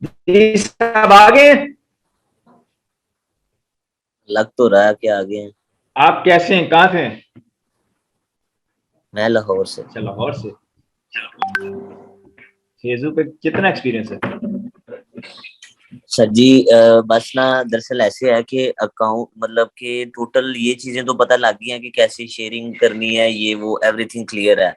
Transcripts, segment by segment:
जी साहब आगे। लग तो रहा है कि आगे हैं। आप कैसे हैं, कहाँ थे? मैं लाहौर से। अच्छा, लाहौर से। फेसबुक पे कितना एक्सपीरियंस है? सर जी बस ना दरअसल ऐसे है कि अकाउंट मतलब कि टोटल ये चीजें तो पता लग गई हैं कि कैसे शेयरिंग करनी है, ये वो एवरीथिंग क्लियर है।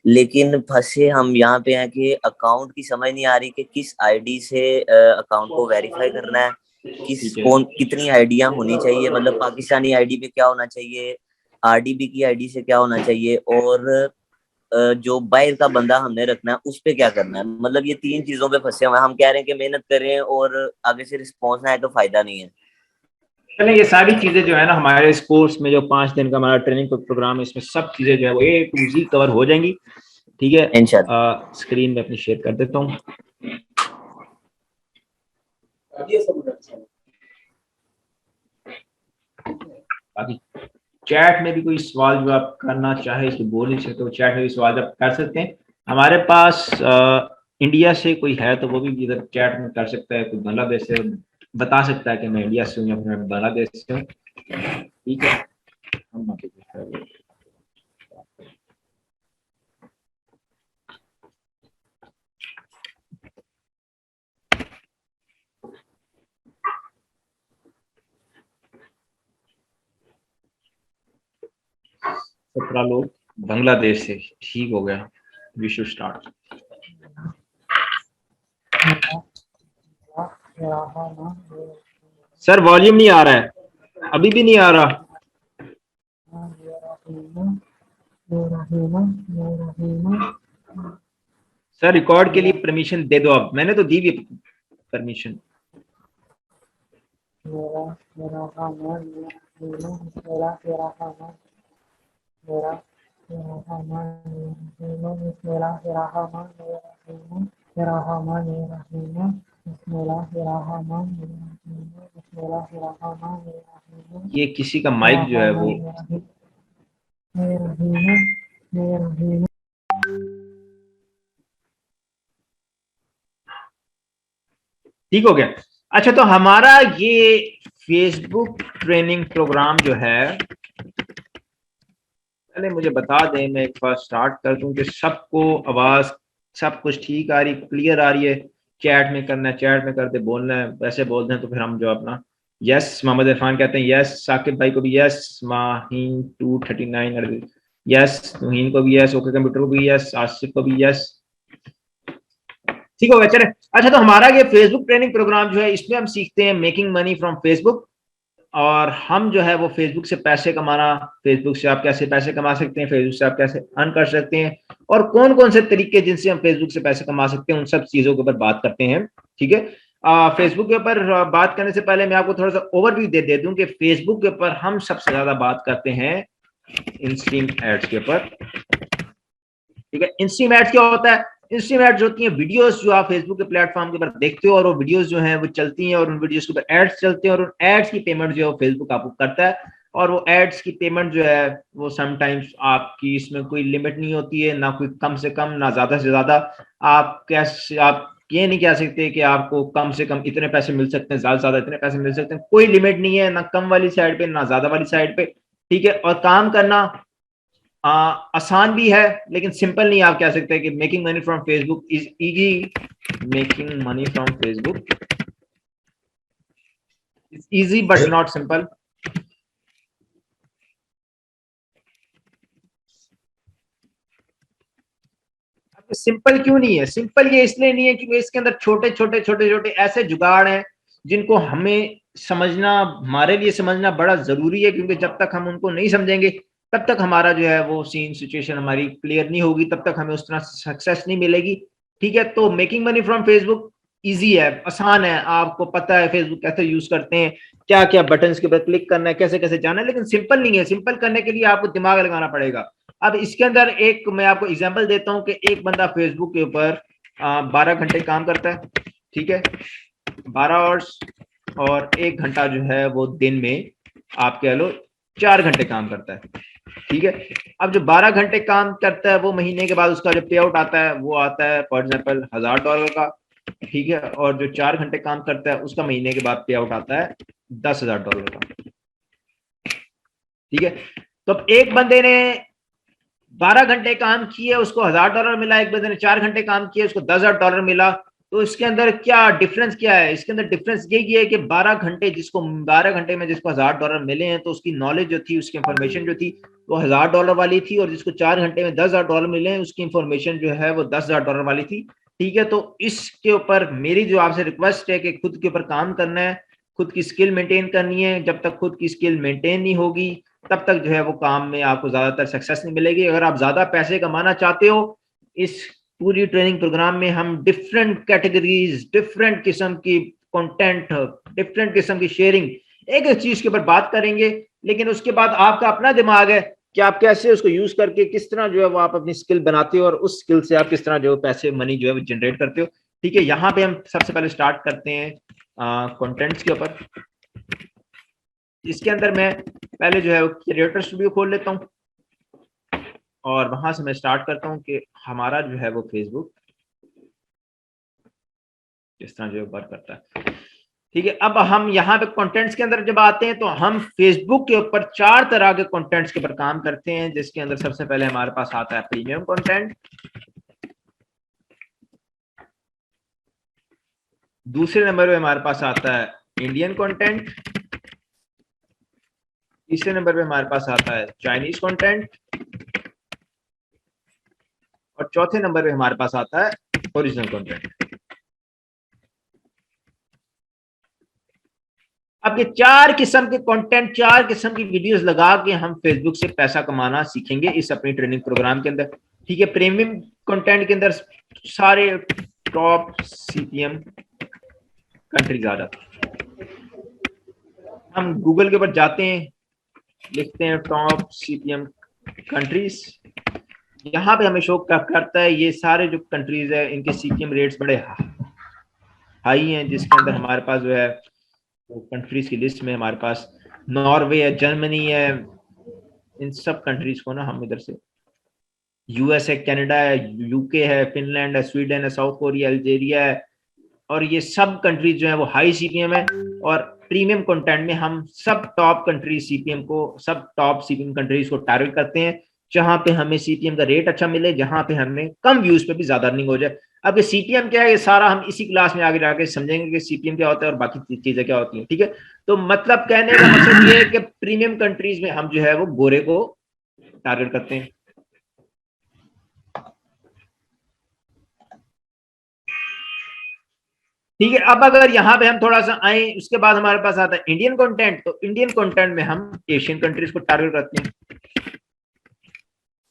लेकिन फंसे हम यहाँ पे हैं कि अकाउंट की समझ नहीं आ रही कि किस आईडी से अकाउंट को वेरीफाई करना है। किस ठीक है। कौन कितनी आईडियां होनी चाहिए, मतलब पाकिस्तानी आईडी पे क्या होना चाहिए, आरडीबी की आईडी से क्या होना चाहिए, और जो बाहर का बंदा हमने रखना है उस पे क्या करना है। मतलब ये तीन चीजों पे फंसे हुए हैं। हम कह रहे हैं कि मेहनत करें और आगे से रिस्पॉन्स ना आए तो फायदा नहीं है। चलें, ये सारी चीजें जो है ना हमारे इस कोर्स में, जो 5 दिन का हमारा ट्रेनिंग प्रोग्राम है, इसमें सब चीजें जो है वो A to Z कवर हो जाएंगी। ठीक है। इंशाल्लाह। स्क्रीन में अपनी शेयर कर देता हूँ। बाकी चैट में भी कोई सवाल जो आप करना चाहे तो बोल नहीं सकते, तो चैट में भी सवाल आप कर सकते हैं। हमारे पास इंडिया से कोई है तो वो भी इधर चैट में कर सकता है, कोई बांग्लादेश से बता सकता है कि मैं इंडिया से हूँ या फिर मैं बांग्लादेश से हूँ। ठीक है। हम वहाँ पे कुछ कर रहे हैं। 17 लोग बांग्लादेश से। ठीक हो गया। We should start. Sir volume नहीं आ रहा है, अभी भी नहीं आ रहा। सर रिकॉर्ड के लिए परमिशन दे दो, अब मैंने तो दी भी परमिशन। ये किसी का माइक जो है वो ठीक हो गया। अच्छा, तो हमारा ये फेसबुक ट्रेनिंग प्रोग्राम जो है, पहले मुझे बता दें, मैं एक बार स्टार्ट कर दूं कि सबको आवाज सब कुछ ठीक आ रही, क्लियर आ रही है। चैट में करना है, चैट में करते बोलना है, वैसे बोल दें तो फिर हम जो अपना यस, मोहम्मद इरफान कहते हैं यस, साकिब भाई को भी यस, माहीन 239 यस, तुहीन को भी यस, ओके कंप्यूटर को भी यस, आसिफ को भी यस। ठीक हो गया, चले। अच्छा, तो हमारा ये फेसबुक ट्रेनिंग प्रोग्राम जो है, इसमें हम सीखते हैं मेकिंग मनी फ्रॉम फेसबुक। और हम जो है वो फेसबुक से पैसे कमाना, फेसबुक से आप कैसे पैसे कमा सकते हैं, फेसबुक से आप कैसे अर्न कर सकते हैं, और कौन कौन से तरीके जिनसे हम फेसबुक से पैसे कमा सकते हैं, उन सब चीजों के ऊपर बात करते हैं। ठीक है। फेसबुक के ऊपर बात करने से पहले मैं आपको थोड़ा सा ओवरव्यू दे दूं कि फेसबुक के ऊपर हम सबसे ज्यादा बात करते हैं इन स्ट्रीम एड्स के ऊपर। ठीक है। इन स्ट्रीम एड्स क्या होता है? इन स्ट्रीम एड्स होती हैं वीडियोस जो आप फेसबुक के प्लेटफॉर्म के ऊपर देखते हो, और वो वीडियोस जो हैं वो चलती हैं, और उन वीडियोस के ऊपर एड्स चलते हैं, और उन एड्स की पेमेंट जो है फेसबुक आपको करता है। और वो एड्स की पेमेंट जो है वो समटाइम्स आपकी, इसमें कोई लिमिट नहीं होती है, ना कोई कम से कम ना ज्यादा से ज्यादा। आप कैसे, आप ये नहीं कह सकते कि आपको कम से कम इतने पैसे मिल सकते हैं, ज्यादा से ज्यादा इतने पैसे मिल सकते हैं, कोई लिमिट नहीं है, ना कम वाली साइड पे ना ज्यादा वाली साइड पे। ठीक है। और काम करना आसान भी है, लेकिन सिंपल नहीं। आप कह सकते हैं कि making money from Facebook is easy, making money from Facebook is easy but not simple. Simple क्यों नहीं है? सिंपल ये इसलिए नहीं है क्योंकि इसके अंदर छोटे छोटे छोटे छोटे ऐसे जुगाड़ हैं जिनको हमें समझना, हमारे लिए समझना बड़ा जरूरी है, क्योंकि जब तक हम उनको नहीं समझेंगे तब तक हमारा जो है वो सीन सिचुएशन हमारी क्लियर नहीं होगी, तब तक हमें उस तरह सक्सेस नहीं मिलेगी। ठीक है। तो making money from Facebook easy है, आसान है, आपको पता है फेसबुक कैसे यूज करते हैं, क्या क्या बटन के ऊपर क्लिक करना है, कैसे कैसे जाना है, लेकिन सिंपल नहीं है। सिंपल करने के लिए आपको दिमाग लगाना पड़ेगा। अब इसके अंदर एक मैं आपको एग्जांपल देता हूं कि एक बंदा फेसबुक के ऊपर 12 घंटे काम करता है। ठीक है। 12 आवर्स। और 1 घंटा जो है वो दिन में, आप कह लो 4 घंटे काम करता है। ठीक है। अब जो 12 घंटे काम करता है वो महीने के बाद उसका जो पे आउट आता है वो आता है फॉर एग्जाम्पल $1000 का। ठीक है, और जो 4 घंटे काम करता है उसका महीने के बाद पे आउट आता है $10,000 का। ठीक है, तो अब एक बंदे ने 12 घंटे काम किए, उसको $1,000 मिला, एक बंदे ने 4 घंटे काम किए, उसको $10,000 मिला। तो इसके अंदर क्या डिफरेंस क्या है? इसके अंदर डिफरेंस यही है कि 12 घंटे में जिसको $1,000 मिले हैं, तो उसकी नॉलेज जो थी, उसकी इंफॉर्मेशन जो थी वो $1,000 वाली थी, और जिसको 4 घंटे में $10,000 मिले हैं, उसकी इंफॉर्मेशन जो है वो $10,000 वाली थी। ठीक है, तो इसके ऊपर मेरी जो आपसे रिक्वेस्ट है कि खुद के ऊपर काम करना है, खुद की स्किल मेंटेन करनी है। जब तक खुद की स्किल मेंटेन नहीं होगी, तब तक जो है वो काम में आपको ज्यादातर सक्सेस नहीं मिलेगी। अगर आप ज्यादा पैसे कमाना चाहते हो, इस पूरी ट्रेनिंग प्रोग्राम में हम डिफरेंट कैटेगरीज, डिफरेंट किस्म की कंटेंट, डिफरेंट किस्म की शेयरिंग, एक एक चीज के ऊपर बात करेंगे। लेकिन उसके बाद आपका अपना दिमाग है कि आप कैसे उसको यूज करके किस तरह जो है वो आप अपनी स्किल बनाते हो, और उस स्किल से आप किस तरह जो पैसे, मनी जो है वो जनरेट करते हो। ठीक है, यहाँ पे हम सबसे पहले स्टार्ट करते हैं कंटेंट्स के ऊपर। इसके अंदर मैं पहले जो है वो क्रिएटर स्टूडियो खोल लेता हूँ, और वहां से मैं स्टार्ट करता हूँ कि हमारा जो है वो फेसबुक किस तरह जो है वर्क करता है। ठीक है, अब हम यहाँ पे कंटेंट्स के अंदर जब आते हैं, तो हम फेसबुक के ऊपर 4 तरह के कंटेंट्स के ऊपर काम करते हैं, जिसके अंदर सबसे पहले हमारे पास आता है प्रीमियम कंटेंट, दूसरे नंबर पे हमारे पास आता है इंडियन कंटेंट, तीसरे नंबर पे हमारे पास आता है चाइनीज कंटेंट, और चौथे नंबर पे हमारे पास आता है ओरिजिनल कंटेंट। अब ये 4 किस्म के कंटेंट, 4 किस्म की वीडियोस लगा के हम फेसबुक से पैसा कमाना सीखेंगे इस अपनी ट्रेनिंग प्रोग्राम के अंदर। ठीक है, प्रीमियम कंटेंट के अंदर सारे टॉप सीपीएम कंट्रीज आ जाते हैं। हम गूगल के ऊपर जाते हैं, लिखते हैं टॉप सीपीएम कंट्रीज, यहाँ पे हमें शो करता है ये सारे जो कंट्रीज है इनके सीपीएम रेट्स बड़े हाई हैं, जिसके अंदर हमारे पास जो है वो कंट्रीज की लिस्ट में हमारे पास नॉर्वे है, जर्मनी है, इन सब कंट्रीज को ना हम इधर से, यूएस है, कनाडा है, यूके है, फिनलैंड है, स्वीडन है, साउथ कोरिया, अल्जेरिया है, और ये सब कंट्रीज जो है वो हाई सीपीएम है। और प्रीमियम कंटेंट में हम सब टॉप कंट्रीज सीपीएम को, सब टॉप सीपीएम कंट्रीज को टारगेट करते हैं, जहां पे हमें सीपीएम का रेट अच्छा मिले, जहां पे हमें कम व्यूज पे भी ज्यादा अर्निंग हो जाए। अब ये सीपीएम क्या है, ये सारा हम इसी क्लास में आगे जाके समझेंगे कि सीपीएम क्या होता है और बाकी चीजें क्या होती हैं। ठीक है, तो मतलब कहने का मकसद ये है कि प्रीमियम कंट्रीज में हम जो है वो गोरे को टारगेट करते हैं। ठीक है, अब अगर यहाँ पे हम थोड़ा सा आए, उसके बाद हमारे पास आता है इंडियन कंटेंट। तो इंडियन कंटेंट में हम एशियन कंट्रीज को टारगेट करते हैं।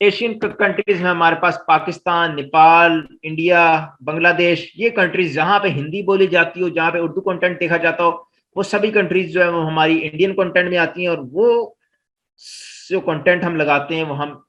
एशियन कंट्रीज में हमारे पास पाकिस्तान, नेपाल, इंडिया, बांग्लादेश, ये कंट्रीज जहां पे हिंदी बोली जाती हो, जहां पे उर्दू कंटेंट देखा जाता हो, वो सभी कंट्रीज जो है वो हमारी इंडियन कंटेंट में आती हैं, और वो जो कंटेंट हम लगाते हैं वो हम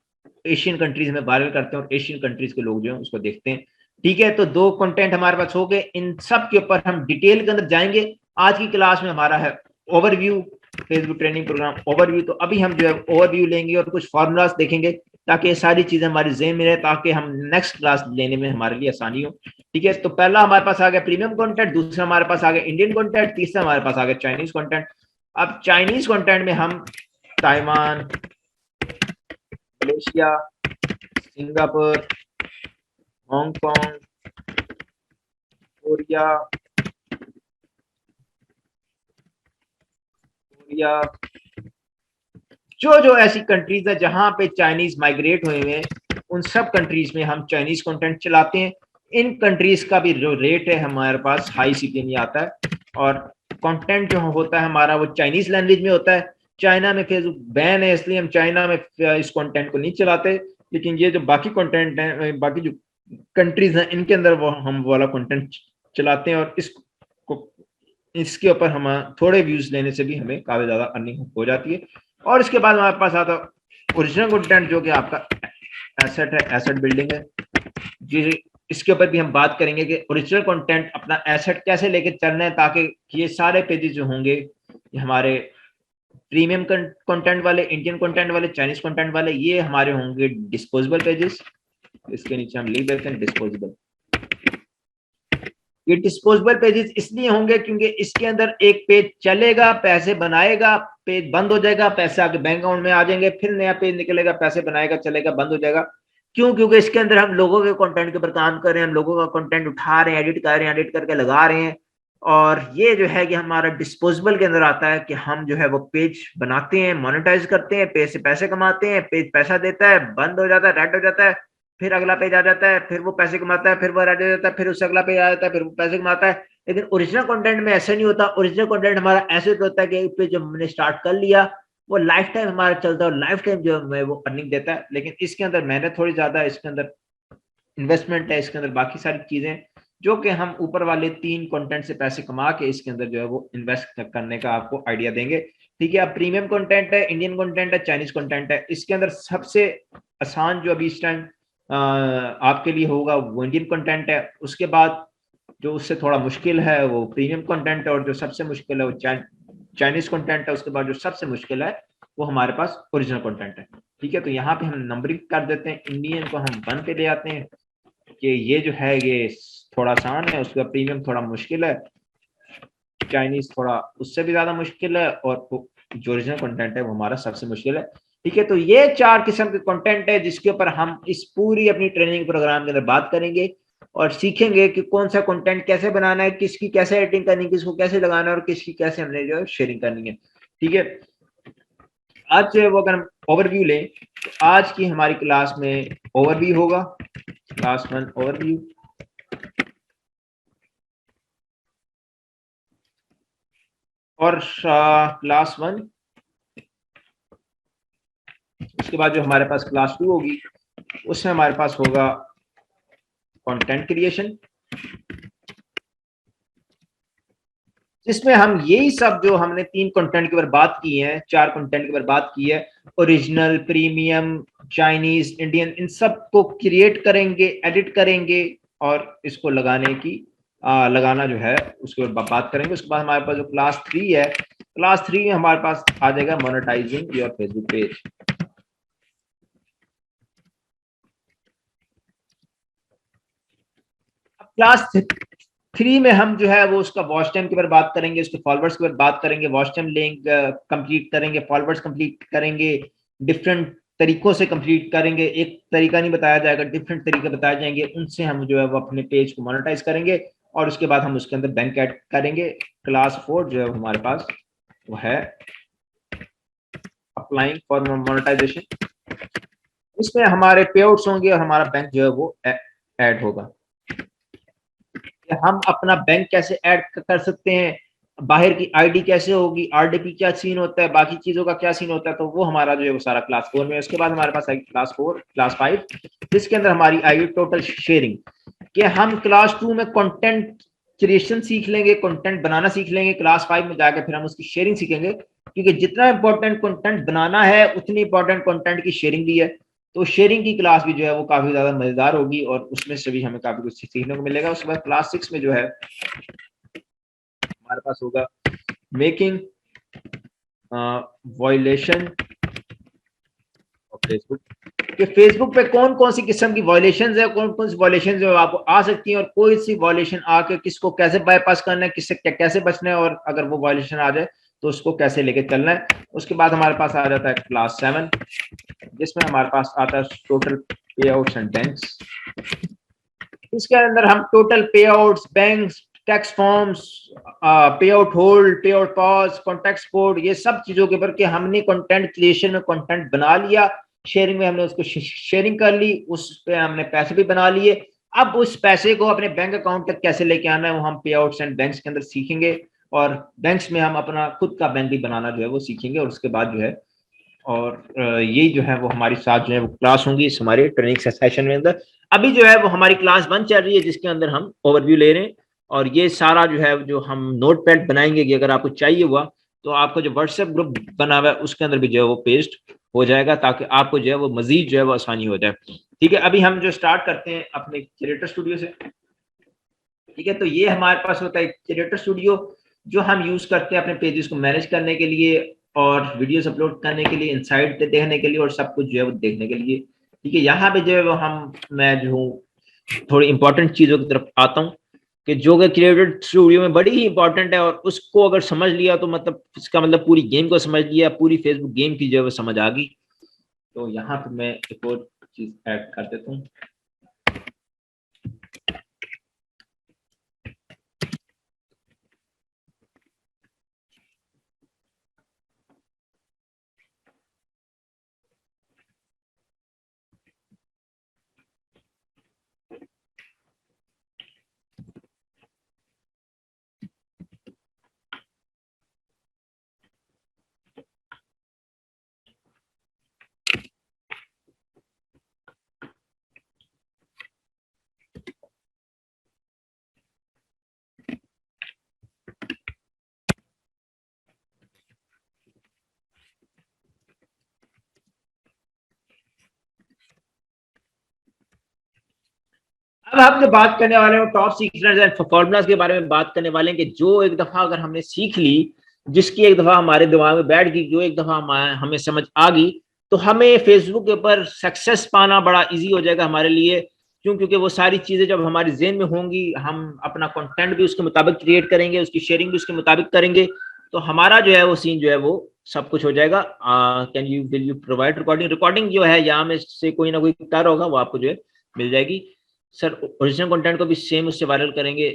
एशियन कंट्रीज में वायरल करते हैं, और एशियन कंट्रीज के लोग जो है उसको देखते हैं। ठीक है, तो 2 कंटेंट हमारे पास हो गए, इन सब के ऊपर हम डिटेल के अंदर जाएंगे। आज की क्लास में हमारा है overview, Facebook training program overview. तो अभी हम जो है ओवरव्यू लेंगे और कुछ फॉर्मूलाज देखेंगे, ताकि ये सारी चीजें हमारी जेहन में रहे, ताकि हम नेक्स्ट क्लास लेने में हमारे लिए आसानी हो। ठीक है, तो पहला हमारे पास आ गया प्रीमियम कंटेंट, दूसरा हमारे पास आ गया इंडियन कंटेंट, तीसरा हमारे पास आ गया चाइनीज कंटेंट। अब चाइनीज कंटेंट में हम Taiwan, Malaysia, Singapore, Hong Kong, Korea, जो ऐसी कंट्रीज है जहां पे चाइनीज माइग्रेट हुए हैं, उन सब कंट्रीज में हम चाइनीज कंटेंट चलाते हैं। इन कंट्रीज का भी जो रेट है हमारे पास हाई सीपीएम ही आता है, और कंटेंट जो होता है हमारा वो चाइनीज लैंग्वेज में होता है। चाइना में फेसबुक बैन है, इसलिए हम चाइना में इस कंटेंट को नहीं चलाते, लेकिन ये जो बाकी कंटेंट है, बाकी जो कंट्रीज हैं, इनके अंदर वो हम वाला कंटेंट चलाते हैं, और इसके ऊपर हम थोड़े व्यूज लेने से भी हमें काफी ज्यादा अर्निंग हो जाती है। और इसके बाद हमारे पास आता है ओरिजिनल कंटेंट, जो कि आपका एसेट है, एसेट बिल्डिंग है जी। इसके ऊपर भी हम बात करेंगे कि ओरिजिनल कंटेंट अपना एसेट कैसे लेके चलना है, ताकि ये सारे पेजेस जो होंगे हमारे प्रीमियम कंटेंट वाले, इंडियन कंटेंट वाले, चाइनीज कंटेंट वाले, ये हमारे होंगे डिस्पोजेबल पेजेस। इसके नीचे हम लिख देते हैं डिस्पोजेबल। ये डिस्पोजेबल पेजेस इसलिए होंगे क्योंकि इसके अंदर एक पेज चलेगा, पैसे बनाएगा, पेज बंद हो जाएगा, पैसे आपके बैंक अकाउंट में आ जाएंगे, फिर नया पेज निकलेगा, पैसे बनाएगा, चलेगा, बंद हो जाएगा। क्यों? क्योंकि इसके अंदर हम लोगों के कंटेंट के ऊपर काम कर रहे हैं, हम लोगों का कंटेंट उठा रहे हैं, एडिट कर रहे हैं, एडिट करके लगा रहे हैं। और ये जो है कि हमारा डिस्पोजेबल के अंदर आता है कि हम जो है वो पेज बनाते हैं, मोनेटाइज करते हैं, पेज से पैसे कमाते हैं, पेज पैसा देता है, बंद हो जाता है, रेड हो जाता है, फिर अगला पेज आ जाता है, फिर वो पैसे कमाता है, फिर वो रेड हो जाता है, फिर उससे अगला पेज आ जाता है, फिर वो पैसे कमाता है। लेकिन ओरिजिनल कंटेंट में ऐसा नहीं होता। ओरिजिनल कंटेंट हमारा ऐसे होता है कि एक पेज जब हमने स्टार्ट कर लिया वो लाइफ टाइम हमारा चलता है और लाइफ टाइम जो है वो अर्निंग देता है। लेकिन इसके अंदर मेहनत थोड़ी ज्यादा है, इसके अंदर इन्वेस्टमेंट है, इसके अंदर बाकी सारी चीजें जो कि हम ऊपर वाले 3 कंटेंट से पैसे कमा के इसके अंदर जो है वो इन्वेस्ट करने का आपको आइडिया देंगे। ठीक है, अब प्रीमियम कंटेंट है, इंडियन कंटेंट है, चाइनीज कंटेंट है। इसके अंदर सबसे आसान जो अभी इस टाइम आपके लिए होगा वो इंडियन कंटेंट है। उसके बाद जो उससे थोड़ा मुश्किल है वो प्रीमियम कंटेंट है, और जो सबसे मुश्किल है वो चाइनीज कंटेंट है। उसके बाद जो सबसे मुश्किल है वो हमारे पास ओरिजिनल कंटेंट है। ठीक है, तो यहाँ पे हम नंबरिंग कर देते हैं, इंडियन को हम 1 पे ले आते हैं कि ये जो है ये थोड़ा आसान है, उसका प्रीमियम थोड़ा मुश्किल है, चाइनीज थोड़ा उससे भी ज्यादा मुश्किल है, और जो ओरिजिनल कंटेंट है वो हमारा सबसे मुश्किल है। ठीक है, तो ये 4 किस्म के कंटेंट है जिसके ऊपर हम इस पूरी अपनी ट्रेनिंग प्रोग्राम के अंदर बात करेंगे और सीखेंगे कि कौन सा कंटेंट कैसे बनाना है, किसकी कैसे एडिटिंग करनी है, किसको कैसे लगाना है और किसकी कैसे हमने जो है शेयरिंग करनी है। ठीक है, आज जो है वो अगर हम ओवरव्यू लें तो आज की हमारी क्लास में ओवरव्यू होगा, क्लास 1 ओवरव्यू। और क्लास 1 उसके बाद जो हमारे पास क्लास 2 होगी उसमें हमारे पास होगा कंटेंट क्रिएशन, जिसमें हम यही सब जो हमने 3 कंटेंट के ऊपर बात की है, 4 कंटेंट के ऊपर बात की है, ओरिजिनल, प्रीमियम, चाइनीज, इंडियन, इन सब को क्रिएट करेंगे, एडिट करेंगे और इसको लगाना जो है उसके ऊपर बात करेंगे। उसके बाद हमारे पास जो क्लास 3 है, क्लास 3 में हमारे पास आ जाएगा monetising your Facebook page. Class 3 में हम जो है वो उसका वॉच टाइम के बारे में बात करेंगे, उसके फॉलोअर्स के बारे में बात करेंगे, वॉच टाइम लेंगे, कंप्लीट करेंगे, फॉलोअर्स कंप्लीट करेंगे, डिफरेंट तरीकों से कंप्लीट करेंगे, एक तरीका नहीं बताया जाएगा, डिफरेंट तरीके बताए जाएंगे, उनसे हम जो है वो अपने पेज को मोनेटाइज करेंगे और उसके बाद हम उसके अंदर बैंक ऐड करेंगे। क्लास 4 जो है हमारे पास वो है अप्लाइंग फॉर मोनेटाइजेशन, इसमें हमारे पे आउट्स होंगे और हमारा बैंक जो है वो ऐड होगा। हम अपना बैंक कैसे ऐड कर सकते हैं, बाहर की आईडी कैसे होगी, आरडीपी क्या सीन होता है, बाकी चीजों का क्या सीन होता है, तो वो हमारा जो है वो सारा क्लास 4 में। उसके बाद हमारे पास आएगी क्लास 5 जिसके अंदर हमारी आएगी टोटल शेयरिंग, कि हम क्लास 2 में कंटेंट क्रिएशन सीख लेंगे, कंटेंट बनाना सीख लेंगे, क्लास 5 में जाकर फिर हम उसकी शेयरिंग सीखेंगे, क्योंकि जितना इंपॉर्टेंट कंटेंट बनाना है उतनी इंपॉर्टेंट कंटेंट की शेयरिंग भी है। तो शेयरिंग की क्लास भी जो है वो काफी ज्यादा मजेदार होगी और उसमें से भी हमें काफी कुछ सीखने को मिलेगा। उसके बाद क्लास 6 में जो है हमारे पास होगा मेकिंग वायलेशन ऑफ फेसबुक, कि फेसबुक पे कौन कौन सी किस्म की वायलेशन है, कौन कौन सी वायलेशन जो आपको आ सकती है और कोई सी वायलेशन आके किसको कैसे बाईपास करना है, किससे कैसे बचना है, और अगर वो वायलेशन आ जाए तो उसको कैसे लेके चलना है। उसके बाद हमारे पास आ जाता है क्लास 7 जिसमें हमारे पास आता है टोटल पे आउट्स एंड बैंक्स। इसके अंदर हम टोटल पे आउट्स, बैंक्स, टैक्स फॉर्म्स, पे आउट होल्ड, पे आउट पॉज, कॉन्टैक्ट कोड, ये सब चीजों के ऊपर कि हमने कंटेंट क्रिएशन में कंटेंट बना लिया, शेयरिंग में हमने उसको शेयरिंग कर ली, उस पे हमने पैसे भी बना लिए। अब उस पैसे को अपने बैंक अकाउंट तक कैसे लेके आना है वो हम पे आउट्स एंड बैंक्स के अंदर सीखेंगे, और बैंक्स में हम अपना खुद का बैंक भी बनाना जो है वो सीखेंगे। और उसके बाद जो है और यही जो है वो हमारी साथ जो है वो क्लास होंगी इस हमारे ट्रेनिंग सेशन में अंदर। अभी जो है वो हमारी क्लास 1 चल रही है जिसके अंदर हम ओवरव्यू ले रहे हैं, और ये सारा जो है जो हम नोट पैड बनाएंगे कि अगर आपको चाहिए हुआ तो आपको जो व्हाट्सएप ग्रुप बना हुआ है उसके अंदर भी जो है वो पेस्ट हो जाएगा, ताकि आपको जो है वो मजीद जो है वो आसानी हो जाए। ठीक है, अभी हम जो स्टार्ट करते हैं अपने क्रिएटर स्टूडियो से। ठीक है, तो ये हमारे पास होता है क्रिएटर स्टूडियो जो हम यूज करते हैं अपने पेजेस को मैनेज करने के लिए और वीडियोस अपलोड करने के लिए, इनसाइड देखने के लिए और सब कुछ जो है वो देखने के लिए। ठीक है, यहाँ पे जो है वो मैं जो हूँ थोड़ी इंपॉर्टेंट चीजों की तरफ आता हूँ। कि जो कि क्रिएटेड स्टूडियो में बड़ी ही इंपॉर्टेंट है, और उसको अगर समझ लिया तो मतलब इसका मतलब पूरी गेम को समझ लिया, पूरी फेसबुक गेम की जो है वो समझ आ गई। तो यहाँ पे मैं एक और चीज ऐड कर देता हूँ। अब हम जो बात करने वाले हैं टॉप सीक्रेट्स एंड फॉर्मूलाज के बारे में बात करने वाले हैं, कि जो एक दफा अगर हमने सीख ली, जिसकी एक दफा हमारे दिमाग में बैठ गई, जो एक दफा हमें समझ आ गई, तो हमें फेसबुक के ऊपर सक्सेस पाना बड़ा इजी हो जाएगा हमारे लिए। क्यों? क्योंकि वो सारी चीजें जब हमारे जेहन में होंगी, हम अपना कंटेंट भी उसके मुताबिक क्रिएट करेंगे, उसकी शेयरिंग भी उसके मुताबिक करेंगे, तो हमारा जो है वो सीन जो है वो सब कुछ हो जाएगा। Can you will you provide recording? Recording जो है यहाँ में से कोई ना कोई कर होगा, वो आपको जो है मिल जाएगी। सर ओरिजिनल कंटेंट को भी सेम उससे वायरल करेंगे।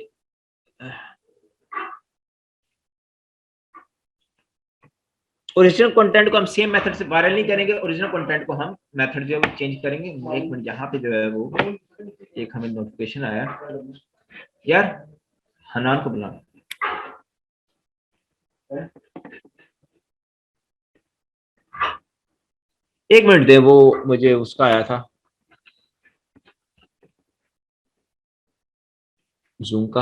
ओरिजिनल कंटेंट को हम सेम मेथड से वायरल नहीं करेंगे, ओरिजिनल कंटेंट को हम मेथड जो है वो चेंज करेंगे। एक मिनट, यहाँ पे जो है वो एक हमें नोटिफिकेशन आया यार, हनान को बुला। एक मिनट दे, वो मुझे उसका आया था जूम का।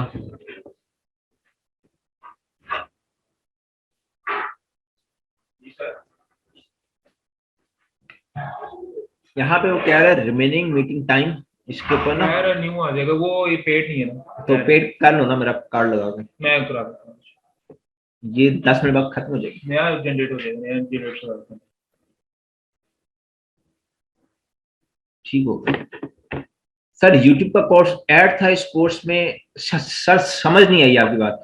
यहाँ पे वो कह रहा है रिमेनिंग मीटिंग टाइम, इसके ऊपर ना न्यू आ जाएगा, वो ये पेड नहीं है ना। तो पेड कर लो ना, मेरा कार्ड लगा के मैं करा देता हूँ, ये 10 मिनट बाद खत्म हो जाएगी। नया जनरेट हो जाएगा, नया जनरेट करा देता हूँ। ठीक हो गया सर। यूट्यूब का कोर्स ऐड था इस कोर्स में, सर समझ नहीं आई आपकी बात।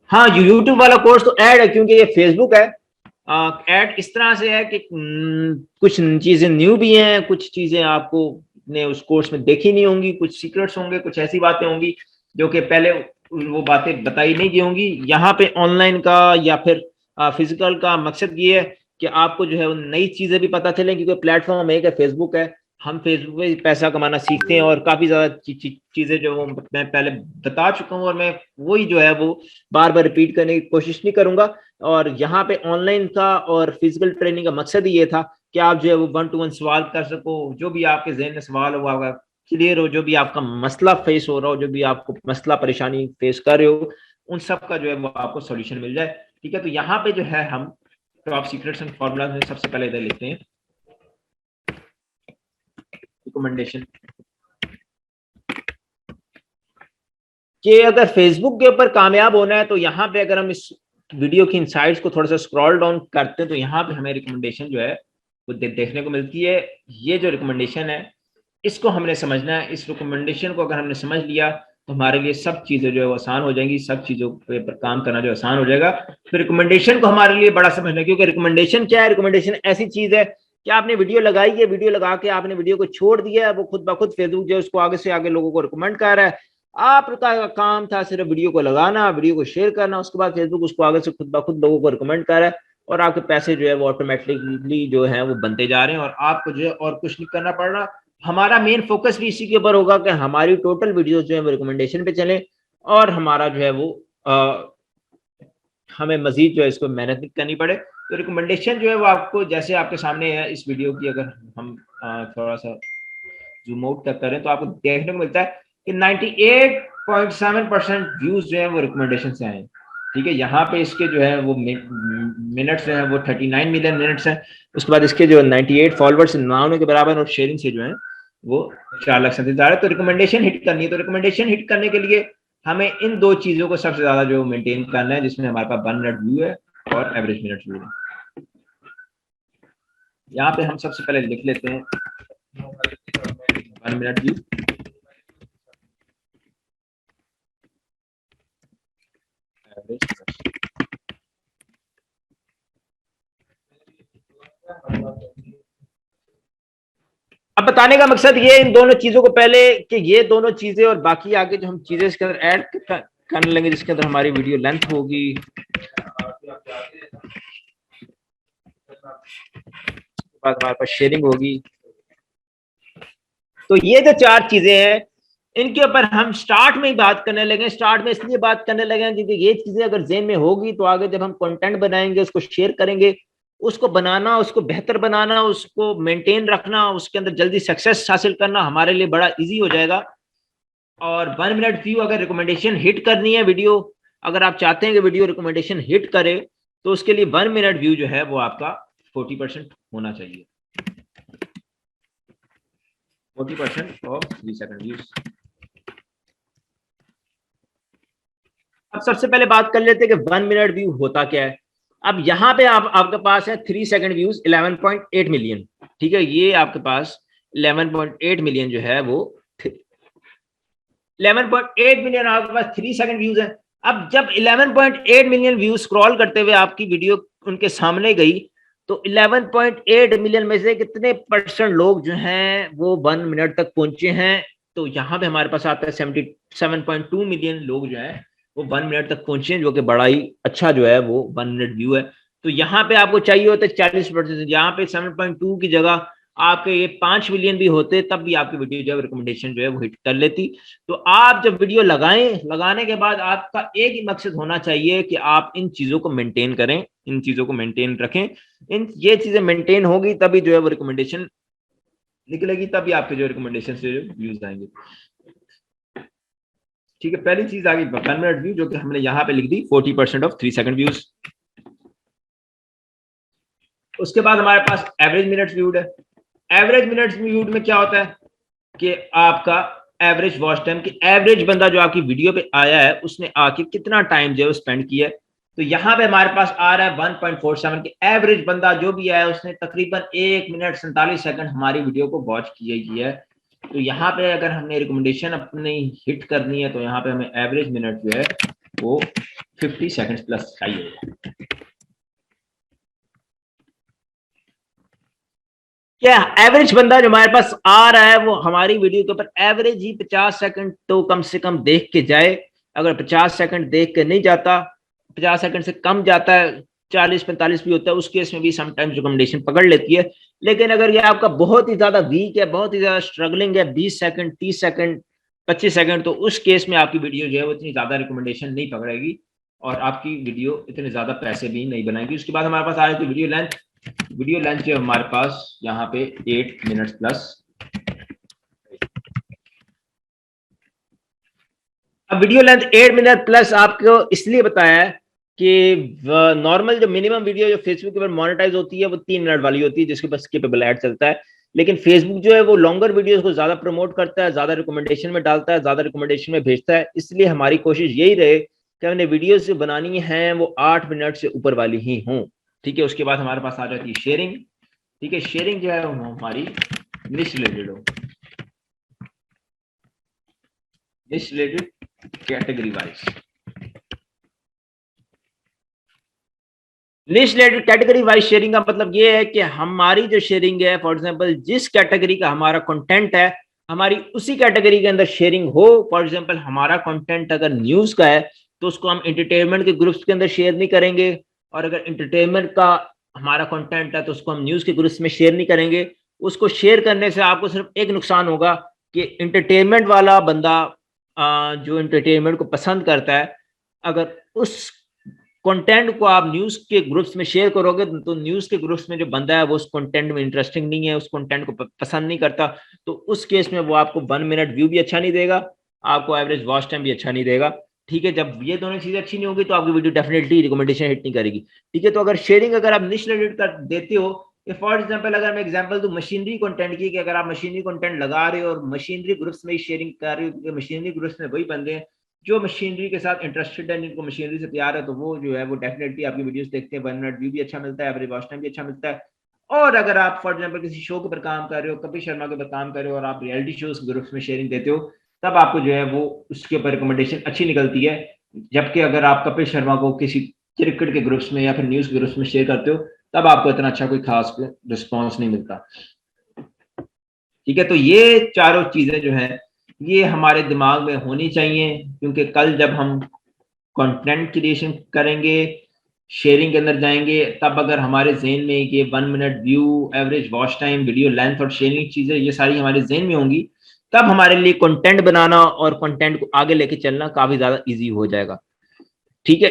हाँ, यूट्यूब वाला कोर्स तो ऐड है, क्योंकि ये फेसबुक है। ऐड इस तरह से है कि कुछ चीजें न्यू भी हैं, कुछ चीजें आपको ने उस कोर्स में देखी नहीं होंगी, कुछ सीक्रेट्स होंगे, कुछ ऐसी बातें होंगी जो कि पहले वो बातें बताई नहीं गई होंगी। यहाँ पे ऑनलाइन का या फिर फिजिकल का मकसद ये है कि आपको जो है नई चीजें भी पता चलें, क्योंकि प्लेटफॉर्म एक है, फेसबुक है। हम फेसबुक पे पैसा कमाना सीखते हैं, और काफी ज्यादा चीजें जो मैं पहले बता चुका हूँ, और मैं वही जो है वो बार बार रिपीट करने की कोशिश नहीं करूंगा। और यहाँ पे ऑनलाइन का और फिजिकल ट्रेनिंग का मकसद ही ये था कि आप जो है वो 1-to-1 सवाल कर सको, जो भी आपके जहन में सवाल हो आपका क्लियर हो, जो भी आपका मसला फेस हो रहा हो, जो भी आपको मसला परेशानी फेस कर रहे हो, उन सब का जो है वो आपको सोल्यूशन मिल जाए। ठीक है, तो यहाँ पे जो है हम टॉप सीक्रेट्स एंड फॉर्मूला में सबसे पहले इधर लिखते हैं रिकमेंडेशन, कि अगर फेसबुक के ऊपर कामयाब होना है तो यहाँ पे अगर हम इस वीडियो की इनसाइट्स को थोड़ा सा स्क्रॉल डाउन करते हैं तो यहाँ पे हमें रिकमेंडेशन जो है वो देखने को मिलती है। ये जो रिकमेंडेशन है इसको हमने समझना है। इस रिकमेंडेशन को अगर हमने समझ लिया तो हमारे लिए सब चीजें जो है वो आसान हो जाएंगी, सब चीजों पे पर काम करना जो आसान हो जाएगा। तो रिकमेंडेशन को हमारे लिए बड़ा समझना है, क्योंकि रिकमेंडेशन क्या है? रिकमेंडेशन ऐसी चीज है कि आपने वीडियो लगाई है, वीडियो लगा के आपने वीडियो को छोड़ दिया है, वो खुद ब खुद फेसबुक जो है उसको आगे से आगे लोगों को रिकमेंड कर रहा है। आपका काम था सिर्फ वीडियो को लगाना, वीडियो को शेयर करना, उसके बाद फेसबुक उसको आगे से खुद ब खुद लोगों को रिकमेंड कर रहा है, और आपके पैसे जो है वो ऑटोमेटिकली जो है वो बनते जा रहे हैं, और आपको जो है और कुछ नहीं करना पड़ रहा। हमारा मेन फोकस भी इसी के ऊपर होगा कि हमारी टोटल वीडियोस जो है वो रिकमेंडेशन पे चले, और हमारा जो है वो हमें मजीद जो है इसको मेहनत नहीं करनी पड़े। तो रिकमेंडेशन जो है वो आपको जैसे आपके सामने है इस वीडियो की, अगर हम थोड़ा सा जूम आउट तक करें तो आपको देखने को मिलता है कि 98.7% व्यूज जो है वो रिकमेंडेशन से आए। ठीक है, यहाँ पे इसके जो है वो मिनट्स जो है वो 39 मिलियन मिनट्स है। उसके बाद इसके जो 98 फॉलोअर्स 99 के बराबर, और शेयरिंग से जो है वो 4,37,000 है। तो रिकमेंडेशन हिट करनी है, तो रिकमेंडेशन हिट करने के लिए हमें इन दो चीजों को सबसे ज्यादा जो मेंटेन करना है, जिसमें हमारे पास 1 मिनट व्यू है और एवरेज मिनट व्यू है। यहाँ पे हम सबसे पहले लिख लेते हैं 1 मिनट व्यू। अब बताने का मकसद ये इन दोनों चीजों को पहले कि ये दोनों चीजें और बाकी आगे जो हम चीजें इसके अंदर ऐड करने लेंगे जिसके अंदर हमारी वीडियो लेंथ होगी, बाद हमारे पास शेयरिंग होगी। तो ये जो चार चीजें हैं इनके ऊपर हम स्टार्ट में ही बात करने लगे। स्टार्ट में इसलिए बात करने लगे क्योंकि ये चीजें अगर ज़हन में होगी तो आगे जब हम कंटेंट बनाएंगे, उसको शेयर करेंगे, उसको बनाना, उसको बेहतर बनाना, उसको मेंटेन रखना, उसके अंदर जल्दी सक्सेस हासिल करना हमारे लिए बड़ा इजी हो जाएगा। और 1 मिनट व्यू अगर रिकमेंडेशन हिट करनी है वीडियो, अगर आप चाहते हैं कि वीडियो रिकमेंडेशन हिट करे तो उसके लिए 1 मिनट व्यू जो है वो आपका 40% होना चाहिए, 40% ऑफ 3 सेकंड व्यूज। अब सबसे पहले बात कर लेते हैं कि 1 मिनट व्यू होता क्या है। अब यहां पे आपके पास है 3 सेकंड व्यूज 11.8 मिलियन, ठीक है, ये आपके पास 11.8 मिलियन जो है वो 11.8 मिलियन आपके पास 3 सेकंड व्यूज है। अब जब 11.8 मिलियन व्यूज स्क्रॉल करते हुए आपकी वीडियो उनके सामने गई तो 11.8 मिलियन में से कितने % लोग जो हैं वो 1 मिनट तक पहुंचे हैं। तो यहाँ पे हमारे पास आता है 77.2 मिलियन लोग जो है वो 1 मिनट तक पहुंचे हैं, जो कि बड़ा ही अच्छा जो है वो 1 मिनट व्यू है। तो यहाँ पे आपको चाहिए होता है 40%, यहाँ पे 7.2 की जगह आपके ये 5 मिलियन भी होते तब भी आपकी वीडियो जो है रिकमेंडेशन जो है वो हिट कर लेती। तो आप जब वीडियो लगाएं, लगाने के बाद आपका एक ही मकसद होना चाहिए कि आप इन चीजों को मेंटेन करें, इन चीजों को मेंटेन रखें। इन ये चीजें मेंटेन होगी तभी जो है वो रिकमेंडेशन निकलेगी, तभी आपके जो रिकमेंडेशन से व्यूज आएंगे। ठीक है, पहली चीज आ गई 1 मिनट व्यू, जो कि हमने यहाँ पे लिख दी 40% ऑफ 3 सेकंड व्यूज। उसके बाद हमारे पास एवरेज मिनट्स व्यूड है। एवरेज मिनट्स व्यूड में क्या होता है कि आपका एवरेज वॉच टाइम की एवरेज बंदा जो आपकी वीडियो पे आया है उसने आके कितना टाइम जो है स्पेंड किया है। तो यहाँ पे हमारे पास आ रहा है 1.47 की एवरेज बंदा जो भी आया उसने तकरीबन 1 मिनट 47 सेकंड हमारी वीडियो को वॉच किया है। तो यहाँ पे अगर हमने रिकमेंडेशन अपनी हिट करनी है तो यहाँ पे हमें एवरेज मिनट जो है वो 50 सेकंड प्लस चाहिए। क्या एवरेज बंदा जो हमारे पास आ रहा है वो हमारी वीडियो के ऊपर एवरेज ही 50 सेकंड तो कम से कम देख के जाए। अगर 50 सेकंड देख के नहीं जाता, 50 सेकंड से कम जाता है, 40-45 भी होता है, उस केस में भी समटाइम्स रिकमेंडेशन पकड़ लेती है। लेकिन अगर ये आपका बहुत ही ज्यादा वीक है, बहुत ही ज्यादा स्ट्रगलिंग है, 20 सेकंड 30 सेकंड 25 सेकंड, तो उस केस में आपकी वीडियो जो है वो इतनी ज्यादा रिकमेंडेशन नहीं पकड़ेगी और आपकी वीडियो इतने ज्यादा पैसे भी नहीं बनाएगी। उसके बाद हमारे पास आ रही थी वीडियो लेंथ। वीडियो लेंथ जो हमारे पास यहाँ पे 8 मिनट प्लस। अब वीडियो लेंथ 8 मिनट प्लस आपको इसलिए बताया है कि नॉर्मल जो मिनिमम वीडियो जो फेसबुक के ऊपर मोनेटाइज होती है वो 3 मिनट वाली होती है जिसके पास स्किपेबल ऐड चलता है। लेकिन फेसबुक जो है वो लॉन्गर वीडियोस को ज्यादा प्रमोट करता है, ज्यादा रिकमेंडेशन में डालता है, ज्यादा रिकमेंडेशन में भेजता है। इसलिए हमारी कोशिश यही रहे कि हमने वीडियोस जो बनानी है वो 8 मिनट से ऊपर वाली ही हों। ठीक है, उसके बाद हमारे पास आ जाती है शेयरिंग। ठीक है, शेयरिंग जो है हमारी निश रिलेटेड हो, निश रिलेटेड कैटेगरी वाइज। निश रिलेटेड कैटेगरी वाइज शेयरिंग का मतलब ये है कि हमारी जो शेयरिंग है, फॉर एग्जांपल जिस कैटेगरी का हमारा कंटेंट है हमारी उसी कैटेगरी के अंदर शेयरिंग हो। फॉर एग्जांपल हमारा कंटेंट अगर न्यूज का है तो उसको हम एंटरटेनमेंट के ग्रुप्स के अंदर शेयर नहीं करेंगे, और अगर एंटरटेनमेंट का हमारा कंटेंट है तो उसको हम न्यूज के ग्रुप्स में शेयर नहीं करेंगे। उसको शेयर करने से आपको सिर्फ एक नुकसान होगा कि एंटरटेनमेंट वाला बंदा जो एंटरटेनमेंट को पसंद करता है, अगर उस कंटेंट को आप न्यूज के ग्रुप्स में शेयर करोगे तो न्यूज के ग्रुप्स में जो बंदा है वो उस कंटेंट में इंटरेस्टिंग नहीं है, उस कंटेंट को पसंद नहीं करता, तो उस केस में वो आपको 1 मिनट व्यू भी अच्छा नहीं देगा, आपको एवरेज वॉच टाइम भी अच्छा नहीं देगा। ठीक है, जब ये दोनों चीजें अच्छी नहीं होगी तो आपकी वीडियो डेफिनेटली रिकमेंडेशन हिट नहीं करेगी। ठीक है, तो अगर शेयरिंग अगर आप निश रिलेटेड कर देते हो, फॉर एग्जांपल अगर मैं एग्जांपल दूं मशीनरी कंटेंट की, कि अगर आप मशीनरी कंटेंट लगा रहे हो और मशीनरी ग्रुप्स में शेयरिंग कर रहे हो, मशीनरी ग्रुप्स में वही बंदे हैं जो मशीनरी के साथ इंटरेस्टेड है, जिनको मशीनरी से प्यार है, तो वो जो है वो डेफिनेटली आपकी वीडियोस देखते हैं, 1 मिनट व्यू भी अच्छा मिलता है, एवरेज वॉच टाइम भी अच्छा मिलता है। और अगर आप फॉर एग्जांपल किसी शो के ऊपर काम कर रहे हो, कपिल शर्मा के ऊपर काम कर रहे हो और आप रियलिटी शोज ग्रुप्स में शेयरिंग देते हो, तब आपको जो है वो उसके ऊपर रिकमेंडेशन अच्छी निकलती है। जबकि अगर आप कपिल शर्मा को किसी क्रिकेट के ग्रुप्स में या फिर न्यूज के ग्रुप्स में शेयर करते हो तब आपको इतना अच्छा कोई खास रिस्पॉन्स नहीं मिलता। ठीक है, तो ये चारों चीजें जो है ये हमारे दिमाग में होनी चाहिए, क्योंकि कल जब हम कंटेंट क्रिएशन करेंगे, शेयरिंग के अंदर जाएंगे, तब अगर हमारे जेन में ये 1 minute view, average watch time, video length और शेयरिंग चीजें ये सारी हमारे जेन में होंगी, तब हमारे लिए कंटेंट बनाना और कंटेंट को आगे लेके चलना काफी ज्यादा इजी हो जाएगा। ठीक है,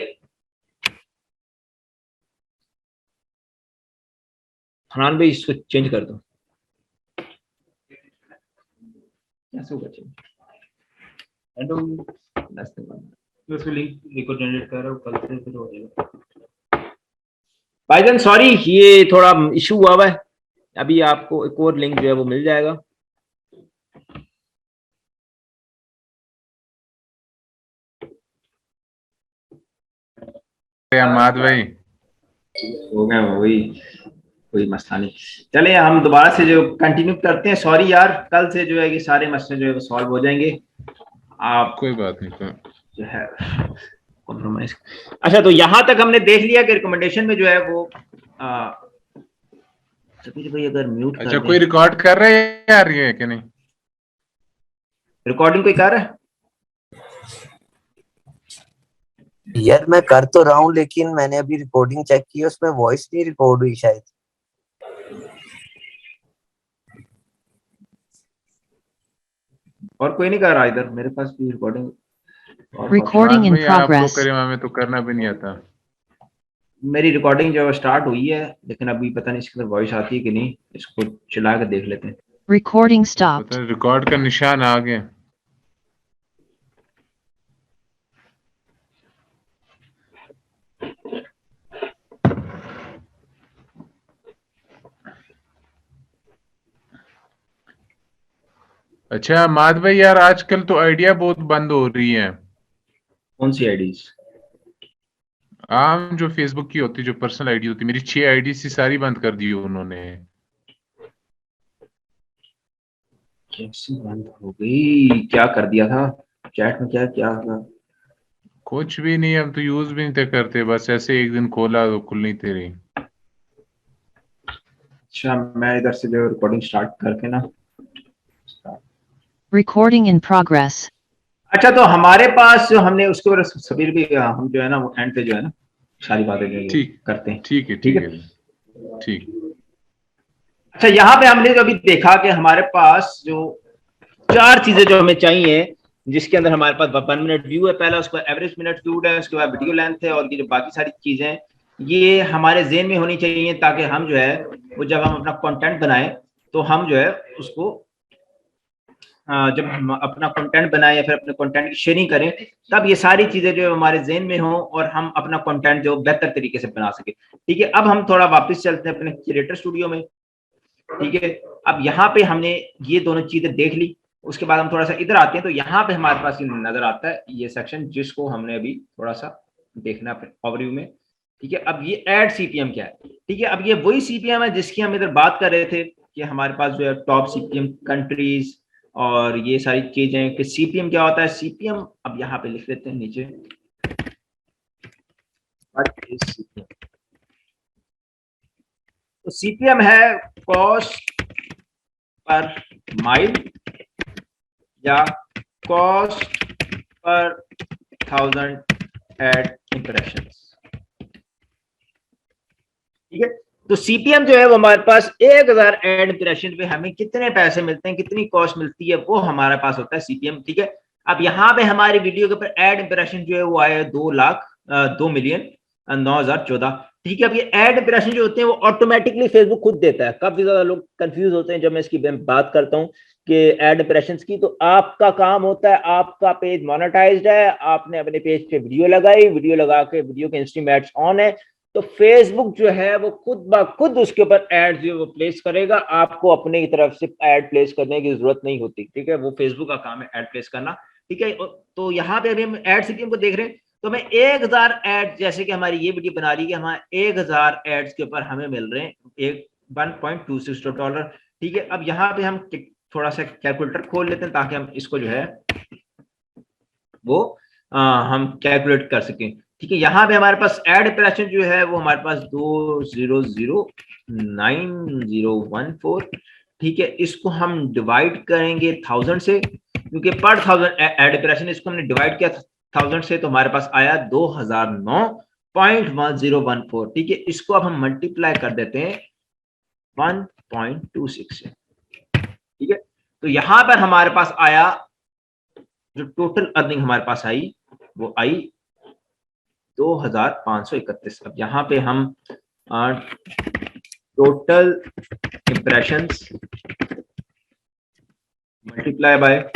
हनान भाई इसको चेंज कर दो, कैसे होगा चेंज? एंड उसको लिंक रिकॉर्ड जनरेट कर रहा हूं, कल से फिर हो जाएगा। भाईजान सॉरी, ये थोड़ा इशू हुआ है, अभी आपको एक और लिंक जो है वो मिल जाएगा। अहमद भाई हो गया, वही कोई मसला नहीं। चले हम दोबारा से जो कंटिन्यू करते हैं। सॉरी यार, कल से जो है कि सारे मसले जो है वो सॉल्व हो जाएंगे। आप कोई बात नहीं, कोई जो है कॉम्प्रोमाइज। अच्छा, तो यहां तक हमने देख लिया कि रिकमेंडेशन में जो है वो सतीश भाई अगर म्यूट अच्छा, कोई रिकॉर्ड कर रहे हैं यार ये कि नहीं? रिकॉर्डिंग कोई कर रहा है? यार मैं कर तो रहा हूँ, लेकिन मैंने अभी रिकॉर्डिंग चेक की है, उसमें वॉइस नहीं रिकॉर्ड हुई शायद। और कोई नहीं कर रहा इधर, मेरे पास भी रिकॉर्डिंग Recording in भाई आपको progress. करे, हमें तो करना भी नहीं आता। मेरी रिकॉर्डिंग जो है स्टार्ट हुई है, लेकिन अभी पता नहीं इसके अंदर वॉइस आती है कि नहीं। इसको चला कर देख लेते हैं। Recording stopped. पता रिकॉर्ड का निशान आ गया। अच्छा माद भाई यार, आजकल तो आइडिया बहुत बंद हो रही है। कौन सी आईडीज? आम जो फेसबुक की होती, जो पर्सनल आईडी होती, मेरी 6 आईडी सी सारी बंद कर दी उन्होंने। कैसे बंद हो गई? क्या कर दिया था चैट में? क्या क्या था? कुछ भी नहीं, हम तो यूज भी नहीं थे करते, बस ऐसे एक दिन खोला तो खुल नहीं थे रही। अच्छा, मैं इधर से जो रिकॉर्डिंग स्टार्ट करके ना। Recording in progress. अच्छा, तो हमारे पास जो हमने उसके ऊपर सबीर भी हम जो है ना वो एंड पे जो है ना सारी बातें जो ठीक करते हैं। ठीक है, ठीक ठीक है। है, ठीक। अच्छा, यहाँ पे हमने जो अभी देखा कि हमारे पास जो 4 चीजें जो हमें चाहिए, जिसके अंदर हमारे पास 1 मिनट व्यू है पहला, उसके बाद एवरेज मिनट व्यू है, उसके बाद वीडियो लेंथ है, और ये जो बाकी सारी चीजें ये हमारे जेन में होनी चाहिए, ताकि हम जो है वो जब हम अपना कंटेंट बनाएं तो हम जो है उसको जब हम अपना कंटेंट बनाएं या फिर अपने कंटेंट की शेयरिंग करें, तब ये सारी चीजें जो हमारे जेन में हो और हम अपना कंटेंट जो बेहतर तरीके से बना सके। ठीक है, अब हम थोड़ा वापस चलते हैं अपने क्रिएटर स्टूडियो में। ठीक है, अब यहाँ पे हमने ये दोनों चीजें देख ली, उसके बाद हम थोड़ा सा इधर आते हैं, तो यहाँ पे हमारे पास ये नजर आता है ये सेक्शन, जिसको हमने अभी थोड़ा सा देखना है ओवरव्यू में। ठीक है, अब ये ऐड सीपीएम क्या है? ठीक है, अब ये वही सीपीएम है जिसकी हम इधर बात कर रहे थे कि हमारे पास जो है टॉप सीपीएम कंट्रीज और ये सारी चीजें कि सीपीएम क्या होता है। सीपीएम अब यहाँ पे लिख लेते हैं नीचे, तो सीपीएम है कॉस्ट पर माइल या कॉस्ट पर 1000 एड इंप्रेशंस। ठीक है, तो सीपीएम जो है वो हमारे पास 1000 एड इंप्रेशन पे हमें कितने पैसे मिलते हैं, कितनी कॉस्ट मिलती है, वो हमारे पास होता है सीपीएम। ठीक है, अब यहाँ पे हमारी वीडियो के ऊपर एड इंप्रेशन जो है वो आया 2,02,000,914। ठीक है, अब ये एड इंप्रेशन जो होते हैं वो ऑटोमेटिकली फेसबुक खुद देता है। काफी ज्यादा लोग कंफ्यूज होते हैं जब मैं इसकी बात करता हूँ कि एड इंप्रेशंस की। तो आपका काम होता है, आपका पेज मोनेटाइज्ड है, आपने अपने पेज पे वीडियो लगाई, वीडियो लगा के वीडियो के इंस्ट्रीम एड्स ऑन है, तो फेसबुक जो है वो खुद ब खुद उसके ऊपर एड जो वो प्लेस करेगा। आपको अपनी तरफ से एड प्लेस करने की जरूरत नहीं होती। ठीक है, वो फेसबुक का काम है एड प्लेस करना। ठीक है, तो यहाँ पे अभी हम एड सीपीएम को देख रहे हैं, तो हमें 1000 एड, जैसे कि हमारी ये वीडियो बना रही है, हमारे 1000 एड्स के ऊपर हमें मिल रहे हैं $1.26। ठीक है, अब यहाँ पे हम थोड़ा सा कैलकुलेटर खोल लेते हैं ताकि हम इसको जो है वो हम कैलकुलेट कर सकें। ठीक है, यहाँ पे हमारे पास एड इंप्रेशन जो है वो हमारे पास 2009014। ठीक है, इसको हम डिवाइड करेंगे 1000 से, क्योंकि पर 1000 एड इंप्रेशन, इसको हमने डिवाइड किया 1000 से तो हमारे पास आया 2009.1014। ठीक है, इसको अब हम मल्टीप्लाई कर देते हैं 1.26 से। ठीक है, तो यहां पर हमारे पास आया जो टोटल अर्निंग हमारे पास आई वो आई 2531। अब यहां पे हम total impressions multiply by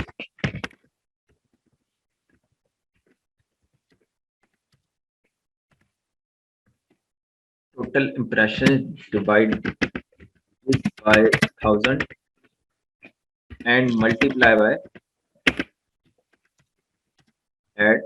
total impression divided by 1000 and multiply by add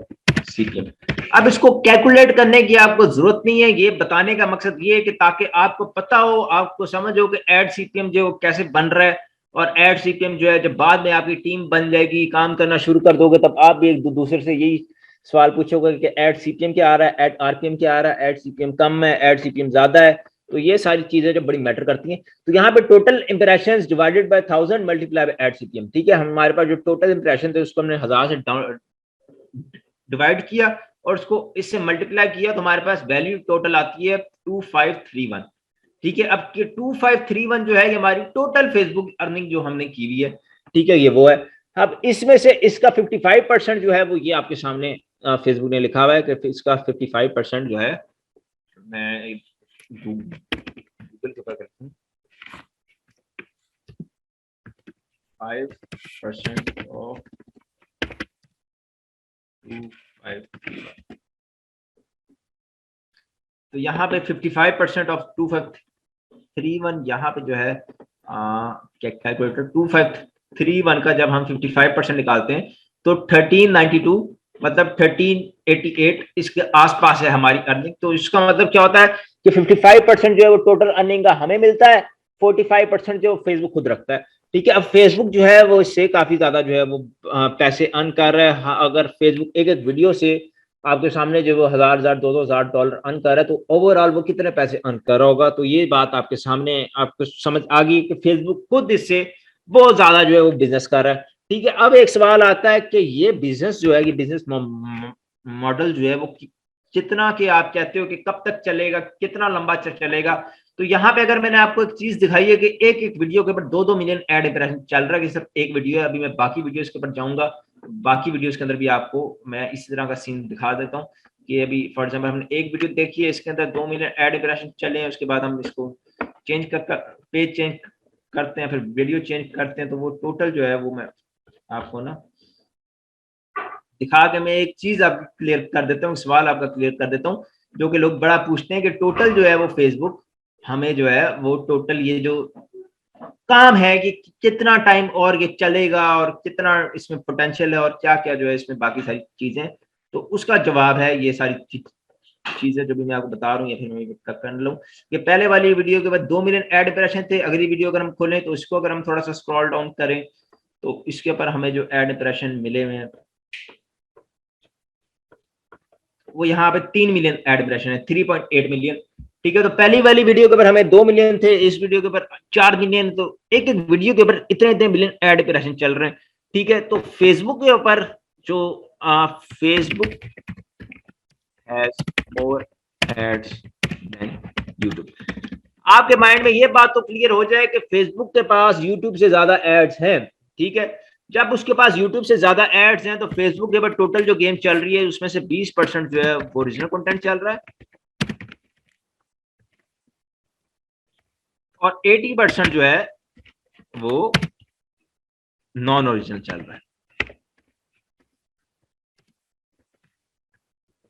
CPM। अब इसको कैलकुलेट करने की आपको जरूरत नहीं है, ये बताने का मकसद ये है कि ताकि आपको पता हो, आपको समझ हो कि एड सीपीएम जो कैसे बन रहा है। और एड सीपीएम जो है जब बाद में आपकी टीम बन जाएगी, काम करना शुरू कर दोगे, तब आप भी एक दूसरे से यही सवाल पूछोगे कि एड सीपीएम क्या आ रहा है, एड आरपीएम क्या आ रहा है, एड सीपीएम कम है, एड सीपीएम ज्यादा है। तो ये सारी चीजें जो बड़ी मैटर करती हैं। तो यहाँ पे total impressions divided by 1000 multiply by add CPM. ठीक है, हमारे पास जो टोटल इंप्रेशन थे उसको हमने 1000 से डिवाइड किया और उसको इससे मल्टीप्लाई किया, तो हमारे पास वैल्यू टोटल आती है 2531। ठीक है, अब ये 2531 जो है ये हमारी टोटल फेसबुक अर्निंग जो हमने की हुई है। ठीक है, ये वो है। अब इसमें से इसका 55% जो है वो ये आपके सामने फेसबुक ने लिखा हुआ है कि इसका 55% जो है, मैं गूगल के ऊपर करता हूँ, 5% ऑफ 2531। तो यहाँ पे 55% ऑफ 2531 यहाँ पे जो है कैलकुलेटर 2531 का जब हम 55% निकालते हैं तो 1392 मतलब 1388 इसके आसपास है हमारी अर्निंग। तो इसका मतलब क्या होता है कि 55% जो है वो टोटल अर्निंग का हमें मिलता है, 45% जो फेसबुक खुद रखता है। ठीक है, अब फेसबुक जो है वो इससे काफी ज्यादा जो है वो पैसे अर्न कर रहा है। हाँ, अगर फेसबुक एक एक वीडियो से आपके सामने जो वो $1000 $2000 अर्न कर रहा है, तो ओवरऑल वो कितने पैसे अर्न कर रहा होगा। तो ये बात आपके सामने आपको समझ आ गई कि फेसबुक खुद इससे बहुत ज्यादा जो है वो बिजनेस कर रहा है। ठीक है, अब एक सवाल आता है कि ये बिजनेस जो है, ये बिजनेस मॉडल जो है वो कितना कि आप कहते हो कि कब तक चलेगा, कितना लंबा चलेगा। तो यहाँ पे अगर मैंने आपको एक चीज दिखाई है कि एक एक वीडियो के ऊपर 2-2 मिलियन एड इंप्रेशन चल रहा है, कि सिर्फ एक वीडियो है। अभी मैं बाकी वीडियोस के ऊपर जाऊंगा, बाकी वीडियोस के अंदर भी आपको मैं इसी तरह का सीन दिखा देता हूँ कि अभी फॉर एग्जाम्पल हमने एक वीडियो देखी है, इसके अंदर 2 मिलियन एड इंप्रेशन चले हैं। उसके बाद हम इसको चेंज कर पेज चेंज करते हैं, फिर वीडियो चेंज करते हैं, तो वो टोटल जो है वो मैं आपको ना दिखा के मैं एक चीज आपको क्लियर कर देता हूँ, सवाल आपका क्लियर कर देता हूँ, जो कि लोग बड़ा पूछते हैं कि टोटल जो है वो फेसबुक हमें जो है वो टोटल ये जो काम है कि कितना टाइम और ये चलेगा और कितना इसमें पोटेंशियल है और क्या क्या जो है इसमें बाकी सारी चीजें। तो उसका जवाब है ये सारी चीजें जो भी मैं आपको बता रहा हूँ, या फिर मैं कर लूँ कि पहले वाली वीडियो के बाद 2 मिलियन एड इंप्रेशन थे। अगली वीडियो अगर हम खोलें तो इसको अगर हम थोड़ा सा स्क्रॉल डाउन करें तो इसके ऊपर हमें जो एड इंप्रेशन मिले हुए हैं वो यहाँ पे 3 मिलियन एड इंप्रेशन है, 3.8 मिलियन। ठीक है, तो पहली वाली वीडियो के ऊपर हमें 2 मिलियन थे, इस वीडियो के ऊपर 4 मिलियन। तो एक एक वीडियो के ऊपर इतने इतने मिलियन एड इंप्रेशन चल रहे हैं। ठीक है, तो फेसबुक के ऊपर जो Facebook has more ads than YouTube. आपके माइंड में ये बात तो क्लियर हो जाए कि फेसबुक के पास यूट्यूब से ज्यादा एड्स हैं। ठीक है, जब उसके पास यूट्यूब से ज्यादा एड्स हैं तो फेसबुक के ऊपर टोटल जो गेम चल रही है उसमें से 20% जो है वो ओरिजिनल कंटेंट चल रहा है और 80% जो है वो नॉन ओरिजिनल चल रहा है।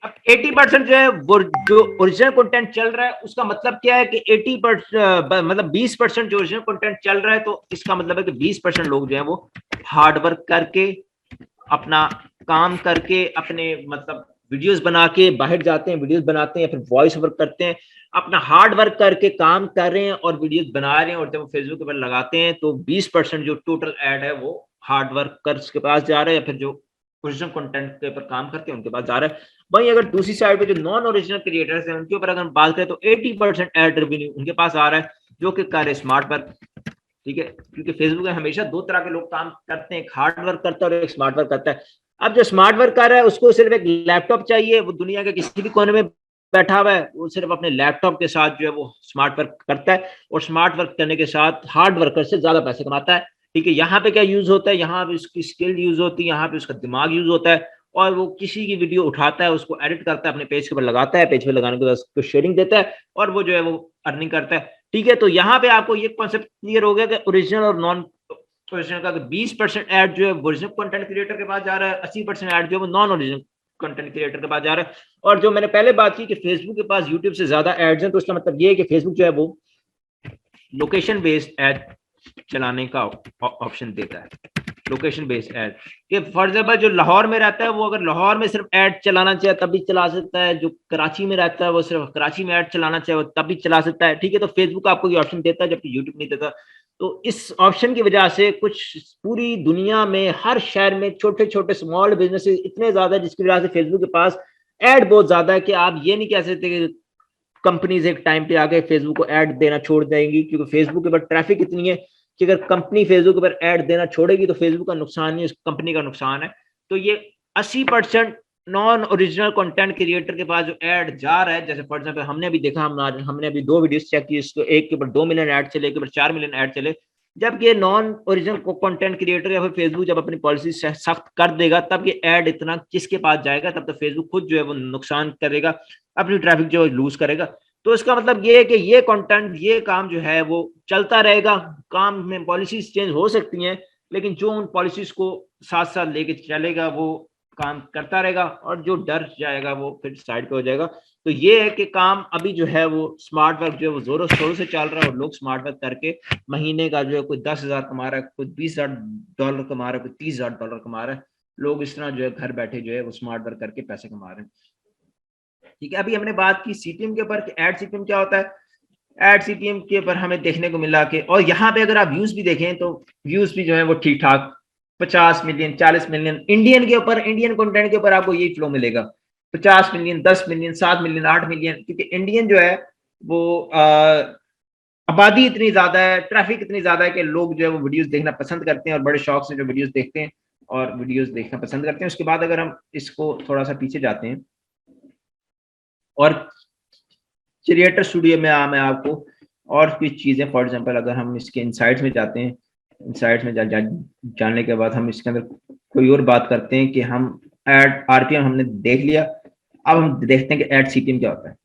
अब 80% जो है वो जो ओरिजिनल कंटेंट चल रहा है उसका मतलब क्या है कि 80% मतलब 20% जो ओरिजिनल कंटेंट चल रहा है, तो इसका मतलब है कि 20% लोग जो है वो हार्ड वर्क करके अपना काम करके अपने मतलब वीडियोस बना के बाहर जाते हैं, वीडियोस बनाते हैं, फिर वॉइस ओवर करते हैं, अपना हार्ड वर्क करके काम कर रहे हैं और वीडियोस बना रहे हैं, और जब वो फेसबुक के ऊपर लगाते हैं तो 20% जो टोटल एड है वो हार्ड वर्कर्स के पास जा रहा है, या फिर जो ओरिजिनल कंटेंट के ऊपर काम करते हैं उनके पास जा रहा है। वहीं अगर दूसरी साइड पे जो नॉन ओरिजिनल क्रिएटर्स हैं उनके ऊपर अगर हम बात करें तो 80% एड रेवेन्यू उनके पास आ रहा है, जो कि कर स्मार्ट वर्क। ठीक है, क्योंकि फेसबुक में हमेशा दो तरह के लोग काम करते हैं, एक हार्ड वर्क करता है और एक स्मार्ट वर्क करता है। अब जो स्मार्ट वर्क कर रहा है उसको सिर्फ एक लैपटॉप चाहिए, वो दुनिया के किसी भी कोने में बैठा हुआ है, वो सिर्फ अपने लैपटॉप के साथ जो है वो स्मार्ट वर्क करता है, और स्मार्ट वर्क करने के साथ हार्ड वर्कर से ज्यादा पैसे कमाता है। ठीक है, यहाँ पे क्या यूज होता है, यहाँ पे उसकी स्किल यूज होती है, यहाँ पे उसका दिमाग यूज होता है, और वो किसी की वीडियो उठाता है, उसको एडिट करता है, अपने पेज के ऊपर लगाता है, पेज पे लगाने के बाद उसको शेयरिंग देता है, और वो जो है वो अर्निंग करता है। ठीक है, तो यहाँ पे आपको ये कॉन्सेप्ट क्लियर हो गया कि ओरिजिनल और नॉन ओरिजिनल का 20% ऐड जो है ओरिजिनल कंटेंट क्रिएटर के पास जा रहा है, 80% ऐड जो है वो नॉन ओरिजिनल कंटेंट क्रिएटर के पास जा रहा है। और जो मैंने पहले बात की कि फेसबुक के पास यूट्यूब से ज्यादा एड्स हैं, तो इसका मतलब ये है कि फेसबुक जो है वो लोकेशन बेस्ड एड चलाने का ऑप्शन देता है। लोकेशन बेस्ड ऐड कि फॉर एग्जाम्पल जो लाहौर में रहता है वो अगर लाहौर में सिर्फ ऐड चलाना चाहे तब भी चला सकता है, जो कराची में रहता है वो सिर्फ कराची में ऐड चलाना चाहे वो तब भी चला सकता है। ठीक है, तो फेसबुक आपको ये ऑप्शन देता है जबकि यूट्यूब नहीं देता। तो इस ऑप्शन की वजह से कुछ पूरी दुनिया में हर शहर में छोटे छोटे स्मॉल बिजनेसेस इतने ज्यादा, जिसकी वजह से फेसबुक के पास ऐड बहुत ज्यादा है कि आप ये नहीं कह सकते कि कंपनीज एक टाइम पे आके फेसबुक को ऐड देना छोड़ देंगी, क्योंकि फेसबुक के ऊपर ट्रैफिक इतनी है कि अगर कंपनी फेसबुक पर ऐड देना छोड़ेगी तो फेसबुक का नुकसान नहीं, कंपनी का नुकसान है। तो ये 80% नॉन ओरिजिनल कंटेंट क्रिएटर के पास जो ऐड जा रहा है, जैसे फॉर एग्जांपल हमने अभी देखा, हमने अभी 2 वीडियोस चेक की, इसको एक के ऊपर 2 मिलियन ऐड चले, एक के ऊपर 4 मिलियन ऐड चले। जब ये नॉन ओरिजिनल कंटेंट क्रिएटर या फिर फेसबुक जब अपनी पॉलिसी सख्त कर देगा तब ये ऐड इतना किसके पास जाएगा, तब तो फेसबुक खुद जो है वो नुकसान करेगा, अपनी ट्रैफिक जो लूज करेगा। तो इसका मतलब ये है कि ये कंटेंट, ये काम जो है वो चलता रहेगा। काम में पॉलिसीज चेंज हो सकती हैं, लेकिन जो उन पॉलिसीज को साथ साथ लेके चलेगा वो काम करता रहेगा, और जो डर जाएगा वो फिर साइड पे हो जाएगा। तो ये है कि काम अभी जो है वो स्मार्ट वर्क जो है वो जोरों शोरों से चल रहा है, और लोग स्मार्ट वर्क करके महीने का जो है कोई 10,000 कमा रहा है, कोई $20,000 कमा रहा है, कोई $30,000 कमा रहा है। लोग इस तरह जो है घर बैठे जो है वो स्मार्ट वर्क करके पैसे कमा रहे हैं। ठीक है, अभी हमने बात की सीपीएम के ऊपर कि एड सीपीएम क्या होता है। एड सीपीएम के ऊपर हमें देखने को मिला कि, और यहाँ पे अगर आप व्यूज भी देखें तो व्यूज भी जो है वो ठीक ठाक 50 मिलियन 40 मिलियन इंडियन के ऊपर, इंडियन कंटेंट के ऊपर आपको यही फ्लो मिलेगा, 50 मिलियन 10 मिलियन 7 मिलियन 8 मिलियन, क्योंकि इंडियन जो है वो आबादी इतनी ज्यादा है, ट्रैफिक इतनी ज्यादा है कि लोग जो है वो वीडियोस देखना पसंद करते हैं और बड़े शौक से जो वीडियोस देखते हैं और वीडियोस देखना पसंद करते हैं। उसके बाद अगर हम इसको थोड़ा सा पीछे जाते हैं और क्रिएटर स्टूडियो में मैं आपको और कुछ चीजें, फॉर एग्जांपल अगर हम इसके इनसाइट्स में जाते हैं, इनसाइट्स में जानने के बाद हम इसके अंदर कोई और बात करते हैं कि हम एड आरपीएम हमने देख लिया, अब हम देखते हैं कि एड सीपीएम क्या होता है।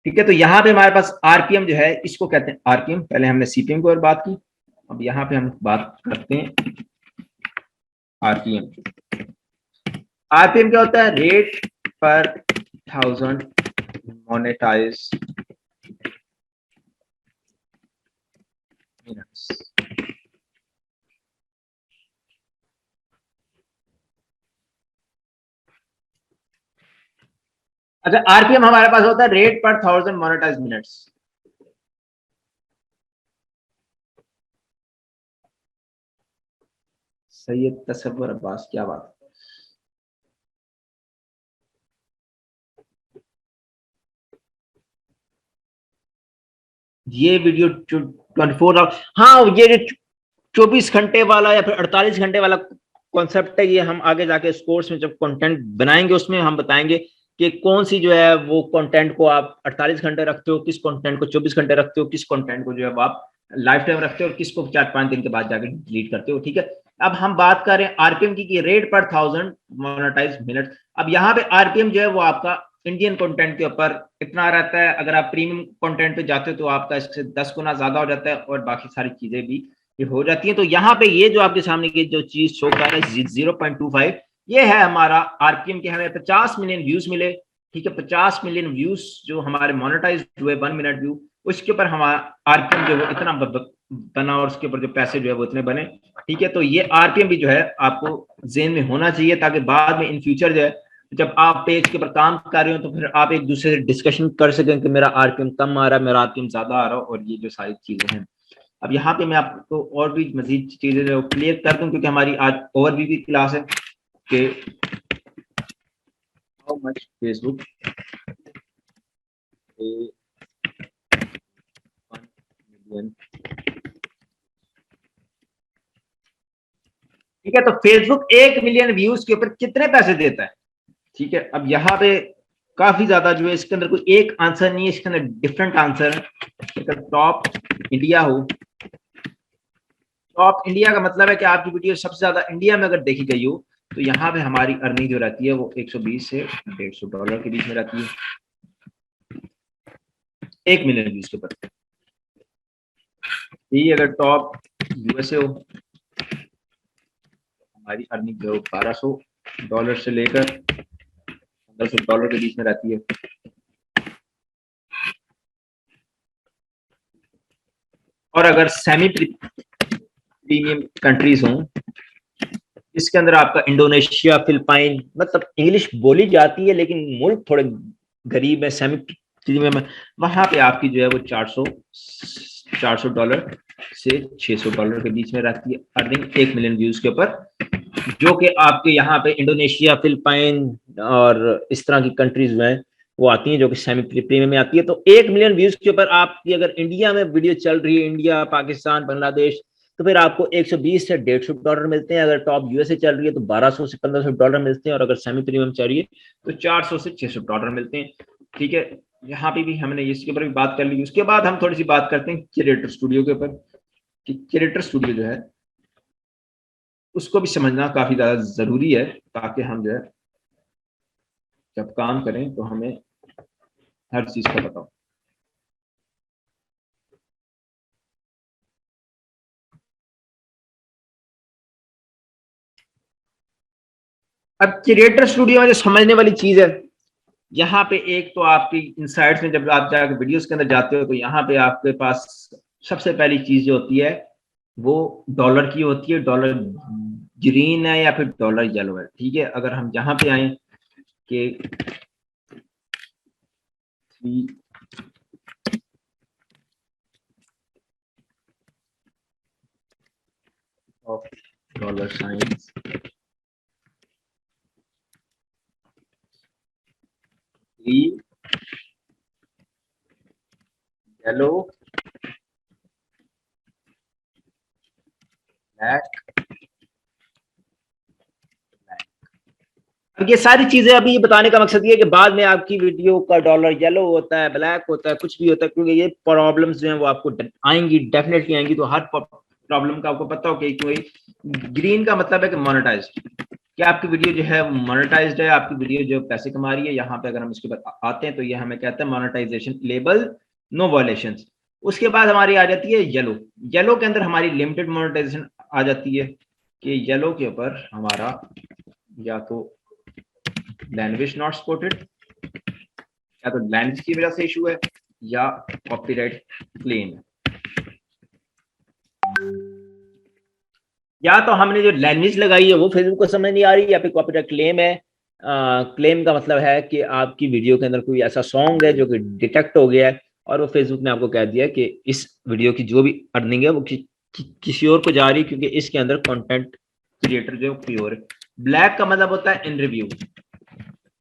ठीक है, तो यहाँ पे हमारे पास आरपीएम जो है इसको कहते हैं आरपीएम। पहले हमने सीपीएम की और बात की, अब यहाँ पे हम बात करते हैं आरपीएम। आरपीएम क्या होता है? रेट पर 1000 मोनेटाइज मिनट्स। अच्छा, आरपीएम हमारे पास होता है रेट पर 1000 मोनेटाइज मिनट्स। सैयद तसव्वुर अब्बास, क्या बात है। ये वीडियो 24 आवर, हाँ ये जो 24 घंटे वाला या फिर 48 घंटे वाला कॉन्सेप्ट है, ये हम आगे जाके इस कोर्स में जब कंटेंट बनाएंगे उसमें हम बताएंगे कि कौन सी जो है वो कंटेंट को आप 48 घंटे रखते हो, किस कंटेंट को 24 घंटे रखते हो, किस कंटेंट को जो है आप लाइफ टाइम रखते हो और किसको 4-5 दिन के बाद जाके डिलीट करते हो। ठीक है, अब हम बात कर रहे हैं आरपीएम की, रेट पर 1000 मोनेटाइज मिनट। अब यहाँ पे आरपीएम जो है वो आपका इंडियन कंटेंट के ऊपर इतना रहता है, अगर आप प्रीमियम कंटेंट पे जाते हो तो आपका इससे 10 गुना ज्यादा हो जाता है और बाकी सारी चीजें भी ये हो जाती है। तो यहाँ पे ये जो आपके सामने की जो चीज शो कर रहा है 0.25, ये है हमारा आरपीएम के। हमें 50 मिलियन व्यूज मिले। ठीक है, 50 मिलियन व्यूज जो हमारे मोनेटाइज हुए 1 मिनट व्यू, उसके ऊपर हमारा आरपीएम जो है इतना बना और उसके ऊपर जो पैसे जो है वो इतने बने। ठीक है, तो ये आरपीएम भी जो है आपको जेन में होना चाहिए, ताकि बाद में इन फ्यूचर जो है जब आप पेज के ऊपर काम कर रहे हो तो फिर आप एक दूसरे से डिस्कशन कर सकें कि मेरा आरपीएम कम आ रहा है, मेरा आरपीएम ज्यादा आ रहा है, और ये जो सारी चीजें हैं। अब यहाँ पे मैं आपको और भी मजीद चीजें जो क्लियर कर दूं, क्योंकि हमारी आज ओवरव्यू की क्लास है कि हाउ मच फेसबुक ठीक है। तो फेसबुक 1 मिलियन व्यूज के ऊपर कितने पैसे देता है, ठीक है। अब यहाँ पे काफी ज्यादा जो है इसके अंदर कोई एक आंसर नहीं है, इसके अंदर डिफरेंट आंसर है। अगर टॉप इंडिया हो, टॉप इंडिया का मतलब है कि आपकी वीडियो सबसे ज्यादा इंडिया में अगर देखी गई हो, तो यहाँ पे हमारी अर्निंग जो रहती है वो 120 से $150 के बीच में रहती है 1 मिलियन व्यूज के ऊपर। ये अगर टॉप यूएसए हो, हमारी अर्निंग जो $1200 से लेकर $1500 के बीच में रहती है। और अगर सेमी प्रीमियम कंट्रीज हों, इसके अंदर आपका इंडोनेशिया, फिलिपाइन, मतलब इंग्लिश बोली जाती है लेकिन मुल्क थोड़े गरीब है, सेमी प्रीमियम है, वहां पे आपकी जो है वो $400 से $600 के बीच में रहती है अर्निंग 1 मिलियन व्यूज के ऊपर, जो कि आपके यहाँ पे इंडोनेशिया, फिलिपाइन और इस तरह की कंट्रीज में वो आती हैं जो कि सेमी प्रीमियम में आती है। तो 1 मिलियन व्यूज के ऊपर आपकी अगर इंडिया में वीडियो चल रही है, इंडिया, पाकिस्तान, बांग्लादेश, तो फिर आपको 120 से $150 मिलते हैं। अगर टॉप यूएसए चल रही है तो $1200 से $1500 मिलते हैं, और अगर सेमी प्रीमियम चल रही है तो $400 से $600 मिलते हैं, ठीक है। यहाँ पे भी हमने इसके ऊपर भी बात कर ली। उसके बाद हम थोड़ी सी बात करते हैं क्रिएटर स्टूडियो के ऊपर, कि क्रिएटर स्टूडियो जो है उसको भी समझना काफी ज्यादा जरूरी है, ताकि हम जो है जब काम करें तो हमें हर चीज का पता हो। अब क्रिएटर स्टूडियो में जो समझने वाली चीज है, यहाँ पे एक तो आपकी इनसाइट्स में जब आप जाकर वीडियोस के अंदर जाते हो तो यहाँ पे आपके पास सबसे पहली चीज जो होती है वो डॉलर की होती है। डॉलर ग्रीन है या फिर डॉलर येलो है, ठीक है। अगर हम यहाँ पे आए कि of dollar science yellow black, अब ये सारी चीजें अभी बताने का मकसद ये है कि बाद में आपकी वीडियो का डॉलर येलो होता है, ब्लैक होता है, कुछ भी होता है, क्योंकि ये प्रॉब्लम्स जो हैं वो आपको आएंगी, डेफिनेटली आएंगी। तो हर प्रॉब्लम का आपको पता हो कि ग्रीन का मतलब है कि मोनेटाइज्ड, कि आपकी वीडियो जो है मोनेटाइज्ड है, आपकी वीडियो जो पैसे कमा रही है। यहाँ पे अगर हम इसके बाद आते हैं तो ये हमें कहता है मोनेटाइजेशन लेबल, नो वायलेशंस। उसके बाद हमारी आ जाती है येलो। येलो के अंदर हमारी लिमिटेड मोनेटाइजेशन आ जाती है, कि येलो के ऊपर हमारा या तो लैंग्वेज नॉट सपोर्टेड, या तो लैंग्वेज की वजह से इशू है, या कॉपीराइट क्लेम है। या तो हमने जो लैंग्वेज लगाई है वो फेसबुक को समझ नहीं आ रही, या फिर कॉपीराइट क्लेम है। क्लेम का मतलब है कि आपकी वीडियो के अंदर कोई ऐसा सॉन्ग है जो कि डिटेक्ट हो गया है, और वो फेसबुक ने आपको कह दिया कि इस वीडियो की जो भी अर्निंग है वो किसी और को जा रही है, क्योंकि इसके अंदर कंटेंट क्रिएटर जो कोई और है। ब्लैक का मतलब होता है इन रिव्यू,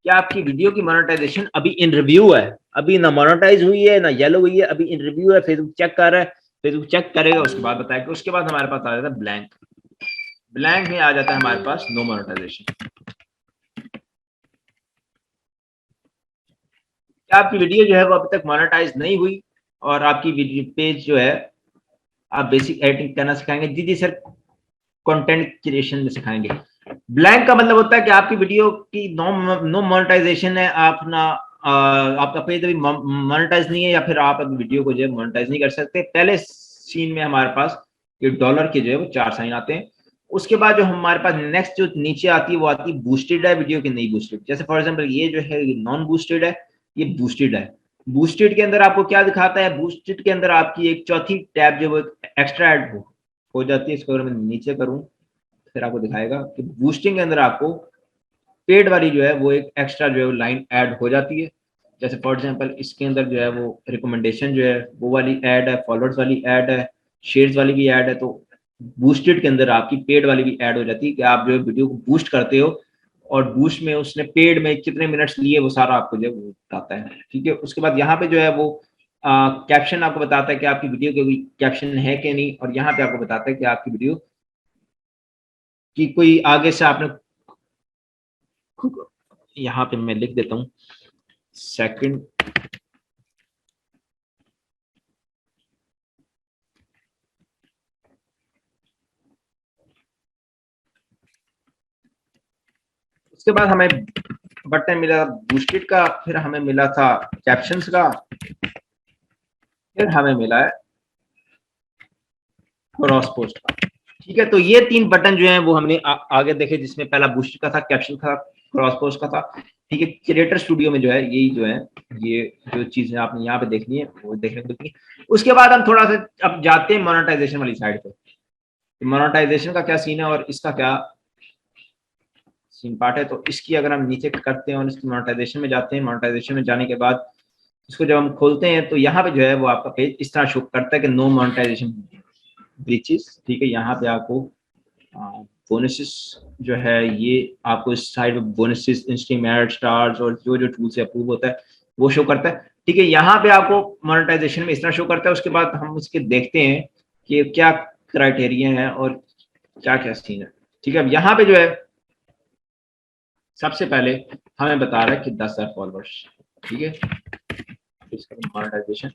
क्या आपकी वीडियो की मोनेटाइजेशन अभी इन रिव्यू है, अभी ना मोनेटाइज हुई है ना येलो हुई है, अभी इन रिव्यू है। फेसबुक चेक कर रहा है, फेसबुक चेक करेगा, उसके बाद बताएगा। उसके बाद हमारे पास आ जाता है ब्लैंक। ब्लैंक में आ जाता है हमारे पास नो मोनेटाइजेशन। क्या आपकी वीडियो जो है वो अभी तक मोनेटाइज नहीं हुई, और आपकी वीडियो पेज जो है आप बेसिक एडिटिंग करना सिखाएंगे? जी जी सर, कंटेंट क्रिएशन में सिखाएंगे। ब्लैंक का मतलब होता है कि आपकी वीडियो की नो मोनेटाइजेशन है, आप ना आपका पेज अभी मोनेटाइज नहीं है, या फिर आप अभी वीडियो को जो है मोनेटाइज नहीं कर सकते। पहले सीन में हमारे पास ये डॉलर के जो है वो 4 साइन आते हैं। उसके बाद जो हमारे पास नेक्स्ट जो नीचे आती है वो आती है बूस्टेड है वीडियो की, नहीं बूस्टेड। जैसे फॉर एग्जांपल ये जो है नॉन बूस्टेड है, ये बूस्टेड है। बूस्टेड के अंदर आपको क्या दिखाता है? बूस्टेड के अंदर आपकी एक चौथी टैब जो वो एक्स्ट्रा ऐड हो जाती है। इसको अगर मैं नीचे करूं फिर आपको दिखाएगा कि बूस्टिंग के अंदर आपको पेड वाली जो है वो एक एक्स्ट्रा जो है लाइन ऐड हो जाती है। जैसे फॉर एग्जांपल इसके अंदर जो है वो रिकमेंडेशन जो है वो वाली ऐड है, फॉलोअर्स वाली ऐड है, शेयर्स वाली भी ऐड है, तो बूस्टेड के अंदर आपकी पेड वाली भी ऐड हो जाती है कि आप जो वीडियो को बूस्ट करते हो और बूस्ट में उसने पेड में कितने मिनट्स लिए वो सारा आपको जो है वो बताता है। ठीक है, उसके बाद यहाँ पे जो है वो कैप्शन आपको बताता है कि आपकी वीडियो के कैप्शन है कि नहीं, और यहाँ पे आपको बताता है कि आपकी वीडियो की कोई आगे से आपने, यहाँ पे मैं लिख देता हूँ सेकंड, उसके बाद हमें बटन मिला बूस्टेड का, फिर हमें मिला था कैप्शंस का, फिर हमें मिला है क्रॉस पोस्ट का। ठीक है, तो ये 3 बटन जो हैं वो हमने आगे देखे, जिसमें पहला बूस्टेड का था, कैप्शन का, क्रॉस पोस्ट का था। ठीक है, क्रिएटर स्टूडियो में जो है यही जो है ये जो चीजें आपने यहाँ पे देखनी है वो देखने को मिलती है। उसके बाद हम थोड़ा सा अब जाते हैं मोनेटाइजेशन वाली साइड पे। मोनेटाइजेशन का क्या सीन है और इसका क्या सीन पार्ट है, तो इसकी अगर हम नीचे करते हैं और इसकी मोनेटाइजेशन में जाते हैं, मोनेटाइजेशन में जाने के बाद इसको जब हम खोलते हैं तो यहाँ पे जो है वो आपका पेज इस तरह शो करता है कि नो मोनेटाइजेशन ब्रीचेस। ठीक है, यहाँ पे आपको बोनसेस जो है ये आपको इस साइड में बोनसेस, इंस्ट्रीम एड, स्टार्स और जो जो टूल से अप्रूव होता है वो शो करता है। ठीक है, यहाँ पे आपको मोनेटाइजेशन में इस तरह शो करता है। उसके बाद हम उसके देखते हैं कि क्या क्राइटेरिया है और क्या क्या सीन है। ठीक है, अब यहाँ पे जो है सबसे पहले हमें बता रहा है कि 10,000 फॉलोअर्स। ठीक है, इसका मोनेटाइजेशन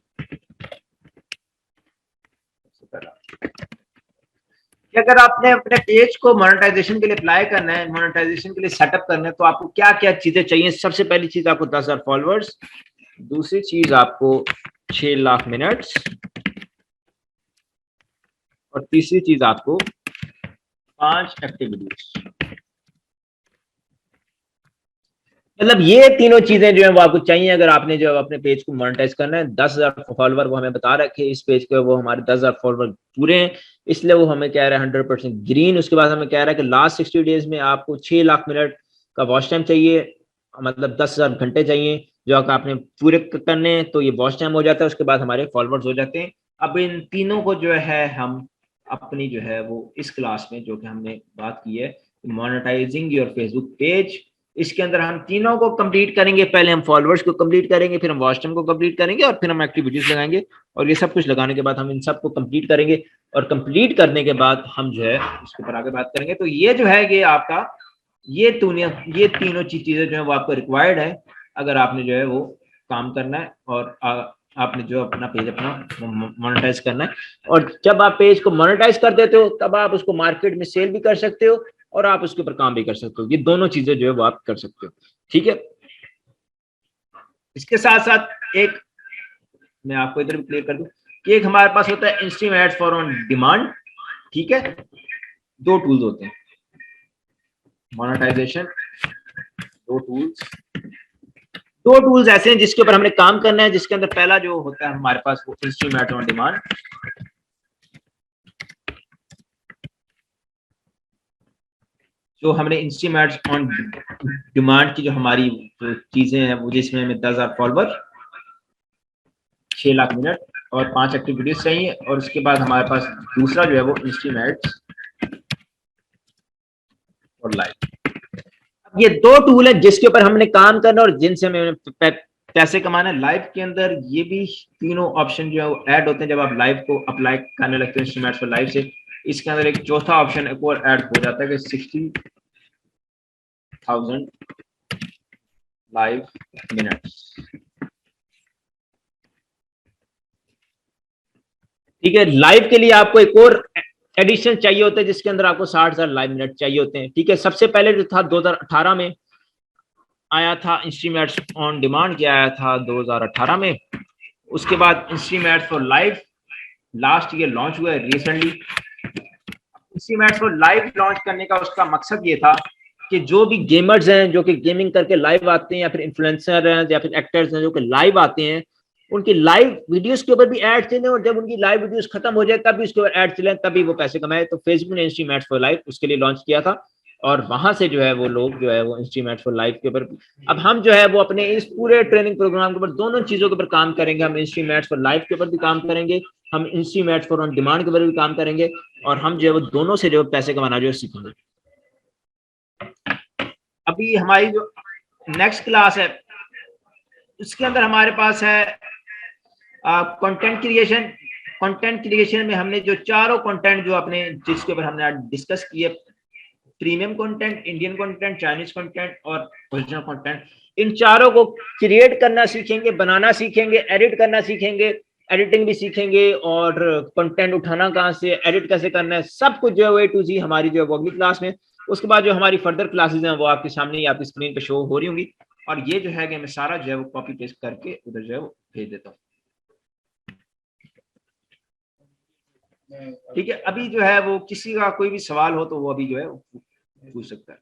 सबसे पहला कि अगर आपने अपने पेज को मोनेटाइजेशन के लिए अप्लाई करना है, मोनेटाइजेशन के लिए सेटअप करना है, तो आपको क्या क्या चीजें चाहिए। सबसे पहली चीज आपको 10,000 फॉलोअर्स, दूसरी चीज आपको 6 लाख मिनट्स, और तीसरी चीज आपको 5 एक्टिविटीज। मतलब ये तीनों चीजें जो है वो आपको चाहिए अगर आपने जो अपने पेज को मोनेटाइज करना है। 10,000 फॉलोवर वो हमें बता रखे इस पेज के, वो हमारे 10,000 फॉलोवर पूरे हैं, इसलिए वो हमें कह रहा है 100% ग्रीन। उसके बाद हमें कह रहा है कि लास्ट 60 डेज में आपको 6 लाख मिनट का वॉच टाइम चाहिए, मतलब 10,000 घंटे चाहिए जो आपने पूरे करने हैं, तो ये वॉच टाइम हो जाता है। उसके बाद हमारे फॉलोवर्स हो जाते हैं। अब इन तीनों को जो है हम अपनी जो है वो इस क्लास में जो कि हमने बात की है मोनेटाइजिंग योर फेसबुक पेज, इसके अंदर हम तीनों को कंप्लीट करेंगे। पहले हम फॉलोअर्स को कंप्लीट करेंगे, फिर हम वॉच टाइम को कंप्लीट करेंगे, और फिर हम एक्टिविटीज लगाएंगे। और ये सब कुछ लगाने के बाद हम इन सब को कंप्लीट करेंगे, और कंप्लीट करने के बाद हम जो है इसके ऊपर आगे बात करेंगे। तो ये जो है ये आपका ये तीनों चीजें जो है वो आपको रिक्वायर्ड है अगर आपने जो है वो काम करना है और आपने जो अपना पेज अपना मोनेटाइज करना है। और जब आप पेज को मोनेटाइज कर देते हो तब आप उसको मार्केट में सेल भी कर सकते हो और आप उसके ऊपर काम भी कर सकते हो। ये दोनों चीजें जो है वो आप कर सकते हो। ठीक है, इसके साथ साथ एक मैं आपको इधर भी क्लियर कर दूं कि एक हमारे पास होता है instream ads for on demand. ठीक है, 2 टूल्स होते हैं मोनेटाइजेशन, 2 टूल्स ऐसे हैं जिसके ऊपर हमने काम करना है, जिसके अंदर पहला जो होता है हमारे पास वो इंस्ट्रीम एड्स ऑन डिमांड। जो हमने इंस्ट्रीम एड्स ऑन डिमांड की जो हमारी जो चीजें हैं वो जिसमें हमें 10,000 फॉलोवर, 6 लाख मिनट और 5 एक्टिविटीज चाहिए। और उसके बाद हमारे पास दूसरा जो है वो इंस्ट्रीम एड्स और लाइव। अब ये 2 टूल है जिसके ऊपर हमने काम करना और जिनसे हमें पैसे कमाना है। लाइव के अंदर ये भी तीनों ऑप्शन जो है वो ऐड होते हैं जब आप लाइव को अप्लाई करने लगते हैं इंस्ट्रीम एड्स पर लाइव से। इसके अंदर एक चौथा ऑप्शन एक और ऐड हो जाता है कि 60,000 लाइव मिनट्स। ठीक है, लाइव के लिए आपको एक और एडिशन चाहिए होता है जिसके अंदर आपको 60,000 लाइव मिनट चाहिए होते हैं। ठीक है, सबसे पहले जो था 2018 में आया था इंस्ट्रीम एड्स ऑन डिमांड, क्या आया था 2018 में। उसके बाद instream ads for live last year launch हुआ है recently. Instream ads for live launch करने का उसका मकसद ये था कि जो भी गेमर्स हैं जो कि गेमिंग करके लाइव आते हैं, या फिर इन्फ्लुएंसर हैं या फिर एक्टर्स हैं जो कि लाइव आते हैं, उनकी लाइव वीडियोस के ऊपर भी ऐड चले, और जब उनकी लाइव वीडियोस खत्म हो जाए तब भी उसके ऊपर ऐड चले, तभी वो पैसे कमाए। तो फेसबुक ने इंस्ट्रीम एड्स फॉर लाइव उसके लिए लॉन्च किया था। और वहां से जो है वो लोग जो है वो इंस्ट्रूमेंट्स फॉर लाइफ के ऊपर, अब हम जो है वो अपने इस पूरे ट्रेनिंग प्रोग्राम के ऊपर दोनों चीजों के ऊपर काम करेंगे। हम इंस्ट्रूमेंट्स फॉर लाइफ के ऊपर भी काम करेंगे, हम इंस्ट्रूमेंट्स फॉर ऑन डिमांड के ऊपर भी काम करेंगे, और हम जो है वो दोनों से जो पैसे कमाना जो है सीखेंगे। अभी हमारी जो नेक्स्ट क्लास है उसके अंदर हमारे पास है कंटेंट क्रिएशन। कंटेंट क्रिएशन में हमने जो चारों कंटेंट जो अपने जिसके ऊपर हमने डिस्कस किए, premium content, Indian content, Chinese content और ओरिजिनल कंटेंट, इन चारों को क्रिएट करना सीखेंगे, बनाना सीखेंगे, एडिट करना सीखेंगे, एडिटिंग भी सीखेंगे, और कंटेंट उठाना कहाँ से, एडिट कैसे करना है, सब कुछ जो है वो A to Z हमारी जो है वो अगली क्लास में। उसके बाद जो हमारी फर्दर क्लासेज हैं वो आपके सामने ही आपकी स्क्रीन पे शो हो रही होंगी, और ये जो है कि मैं सारा जो है वो कॉपी पेस्ट करके उधर जो है वो भेज देता हूँ। ठीक है, अभी जो है वो किसी का कोई भी सवाल हो तो वो अभी जो है पूछ सकता है।